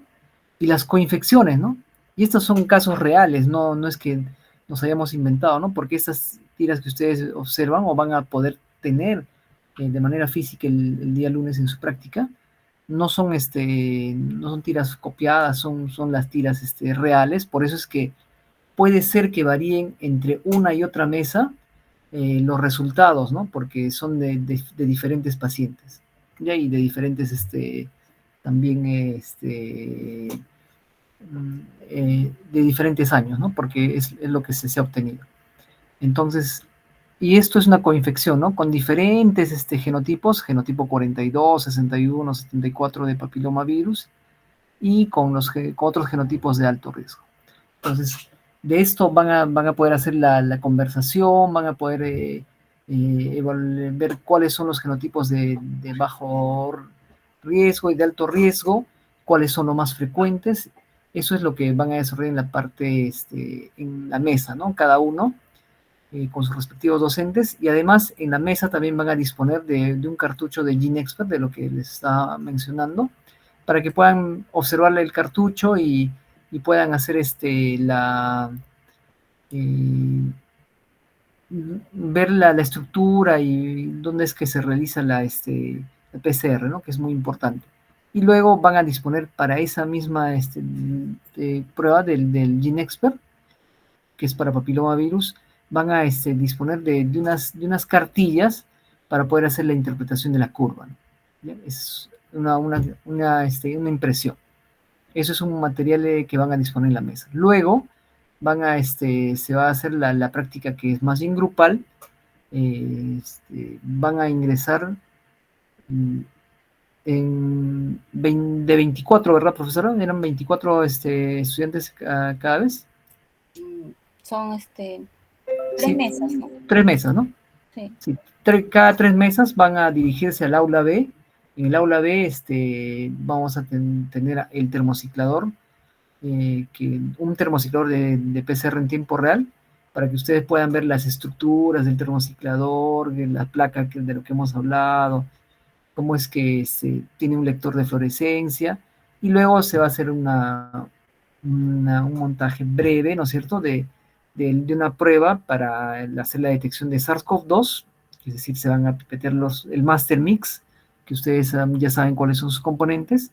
y las coinfecciones, ¿no? Y estos son casos reales, no es que nos hayamos inventado, ¿no? Porque estas tiras que ustedes observan o van a poder tener de manera física el día lunes en su práctica, no son tiras copiadas, son las tiras reales, por eso es que puede ser que varíen entre una y otra mesa los resultados, ¿no? Porque son de diferentes pacientes, ¿ya? Y de diferentes, también, de diferentes años, ¿no? Porque es lo que se ha obtenido. Entonces, y esto es una coinfección, ¿no? Con diferentes genotipos, genotipo 42, 61, 74 de papilomavirus, y con otros genotipos de alto riesgo. Entonces, de esto van a poder hacer la conversación, van a poder ver cuáles son los genotipos de bajo riesgo y de alto riesgo, cuáles son los más frecuentes. Eso es lo que van a desarrollar en la parte, en la mesa, ¿no? Cada uno con sus respectivos docentes, y además en la mesa también van a disponer de un cartucho de GeneXpert, de lo que les estaba mencionando, para que puedan observarle el cartucho y puedan hacer eh, ver la estructura y dónde es que se realiza la PCR, ¿no? Que es muy importante. Y luego van a disponer para esa misma prueba del GeneXpert, que es para papilomavirus, van a disponer de unas cartillas para poder hacer la interpretación de la curva, ¿no? ¿Bien? Es una impresión. Eso es un material que van a disponer en la mesa. Luego se va a hacer la práctica que es más bien grupal. Van a ingresar de 24, ¿verdad, profesora? Eran 24 estudiantes cada vez. Son tres Sí, mesas, ¿no? 3 mesas, ¿no? Sí. Sí, cada 3 mesas van a dirigirse al aula B. En el aula B vamos a tener el termociclador, un termociclador de PCR en tiempo real, para que ustedes puedan ver las estructuras del termociclador, de la placa de lo que hemos hablado, cómo es que tiene un lector de fluorescencia, y luego se va a hacer un montaje breve, ¿no es cierto?, de una prueba para hacer la detección de SARS-CoV-2, es decir, se van a meter el master mix, que ustedes ya saben cuáles son sus componentes,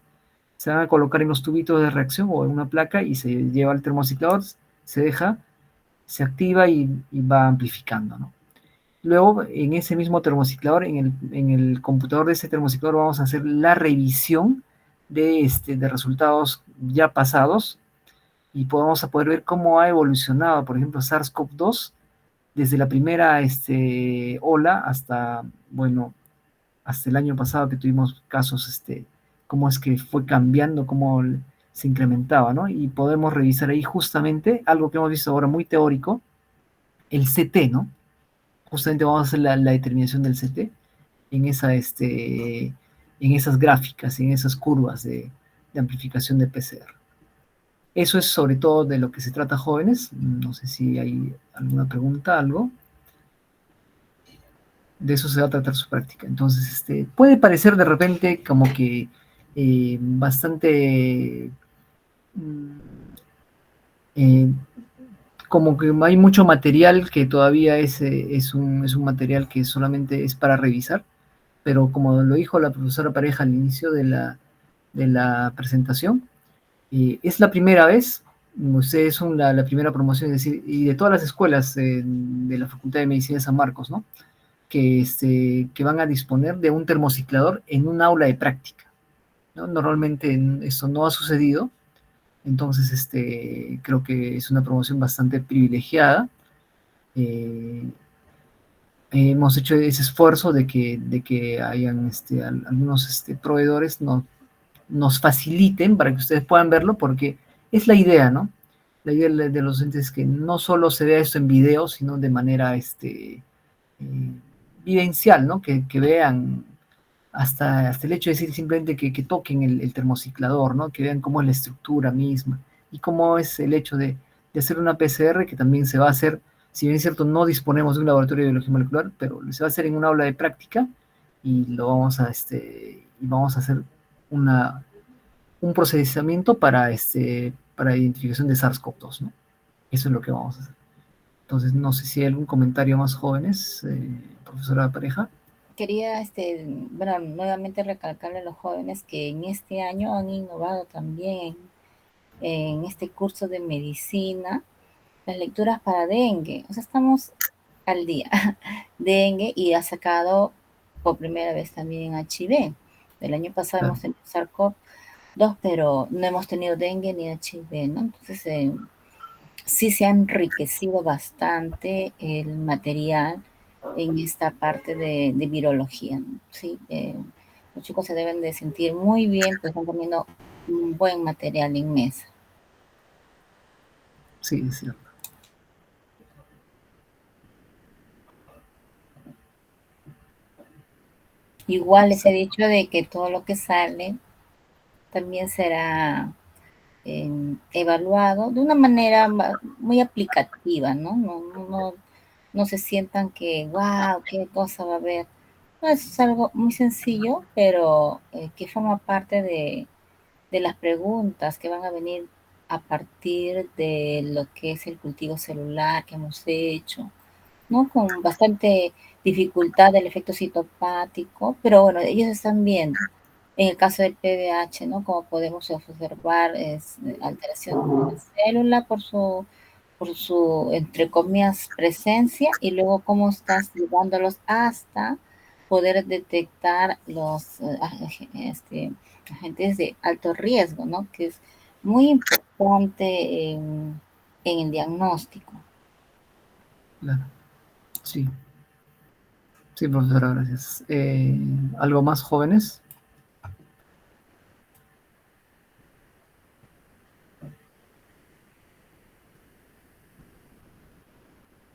se van a colocar en los tubitos de reacción o en una placa y se lleva al termociclador, se deja, se activa y va amplificando, ¿no? Luego, en ese mismo termociclador, en el computador de ese termociclador, vamos a hacer la revisión de resultados ya pasados y vamos a poder ver cómo ha evolucionado, por ejemplo, SARS-CoV-2 desde la primera ola hasta, bueno, hasta el año pasado que tuvimos casos, cómo es que fue cambiando, cómo se incrementaba, ¿no? Y podemos revisar ahí justamente algo que hemos visto ahora muy teórico, el CT, ¿no? Justamente vamos a hacer la determinación del CT en en esas gráficas, en esas curvas de amplificación de PCR. Eso es sobre todo de lo que se trata, jóvenes. No sé si hay alguna pregunta, algo. De eso se va a tratar su práctica. Entonces, puede parecer de repente como que bastante... mm, eh, como que hay mucho material que todavía es un material que solamente es para revisar, pero como lo dijo la profesora Pareja al inicio de la presentación, es la primera vez, ustedes son la primera promoción, es decir, y de todas las escuelas de la Facultad de Medicina de San Marcos, ¿no? Que van a disponer de un termociclador en un aula de práctica, ¿no? Normalmente eso no ha sucedido, entonces creo que es una promoción bastante privilegiada. Eh, Hemos hecho ese esfuerzo de que hayan algunos proveedores nos faciliten para que ustedes puedan verlo, porque es la idea, ¿no? La idea de los docentes es que no solo se vea esto en video, sino de manera vivencial, ¿no? Que vean hasta el hecho de decir simplemente que toquen el termociclador, ¿no? Que vean cómo es la estructura misma y cómo es el hecho de hacer una PCR que también se va a hacer, si bien es cierto, no disponemos de un laboratorio de biología molecular, pero se va a hacer en una aula de práctica y vamos a hacer un procesamiento para identificación de SARS-CoV-2, ¿no? Eso es lo que vamos a hacer. Entonces, no sé si hay algún comentario más, jóvenes, profesora Pareja. Quería, bueno, nuevamente recalcarle a los jóvenes que en este año han innovado también en este curso de medicina las lecturas para dengue. O sea, estamos al día. Dengue, y ha sacado por primera vez también HIV. El año pasado Claro. hemos tenido SARS-CoV-2, pero no hemos tenido dengue ni HIV, ¿no? Entonces, sí se ha enriquecido bastante el material en esta parte de virología, ¿no? Sí, los chicos se deben de sentir muy bien, pues están poniendo un buen material en mesa. Sí, es cierto. Igual les he dicho de que todo lo que sale también será evaluado de una manera muy aplicativa, ¿no? No se sientan que, wow, qué cosa va a haber. No, es algo muy sencillo, pero que forma parte de las preguntas que van a venir a partir de lo que es el cultivo celular que hemos hecho, ¿no? Con bastante dificultad del efecto citopático, pero bueno, ellos están viendo. En el caso del PBH, ¿no? Como podemos observar, es alteración de la célula por su, entre comillas, presencia, y luego cómo estás llevándolos hasta poder detectar los agentes de alto riesgo, ¿no? Que es muy importante en el diagnóstico. Claro. Sí. Sí, profesora, gracias. ¿Algo más, jóvenes?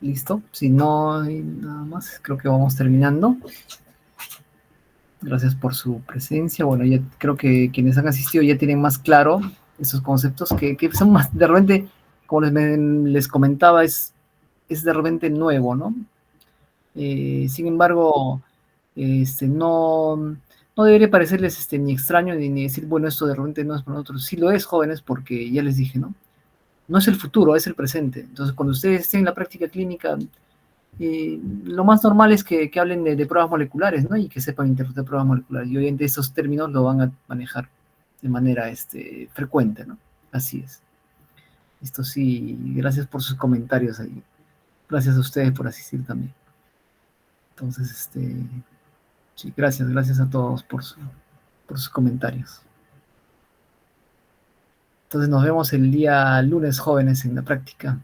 Listo. Si no hay nada más, creo que vamos terminando. Gracias por su presencia. Bueno, ya creo que quienes han asistido ya tienen más claro esos conceptos que son más, de repente, como les comentaba, es de repente nuevo, ¿no? Sin embargo, no debería parecerles ni extraño ni decir, bueno, esto de repente no es para nosotros. Sí lo es, jóvenes, porque ya les dije, ¿no? No es el futuro, es el presente. Entonces, cuando ustedes estén en la práctica clínica, lo más normal es que hablen de pruebas moleculares, ¿no? Y que sepan interpretar pruebas moleculares. Y obviamente esos términos lo van a manejar de manera frecuente, ¿no? Así es. Esto sí, gracias por sus comentarios ahí. Gracias a ustedes por asistir también. Entonces, sí, gracias a todos por sus comentarios. Entonces nos vemos el día lunes, jóvenes, en la práctica.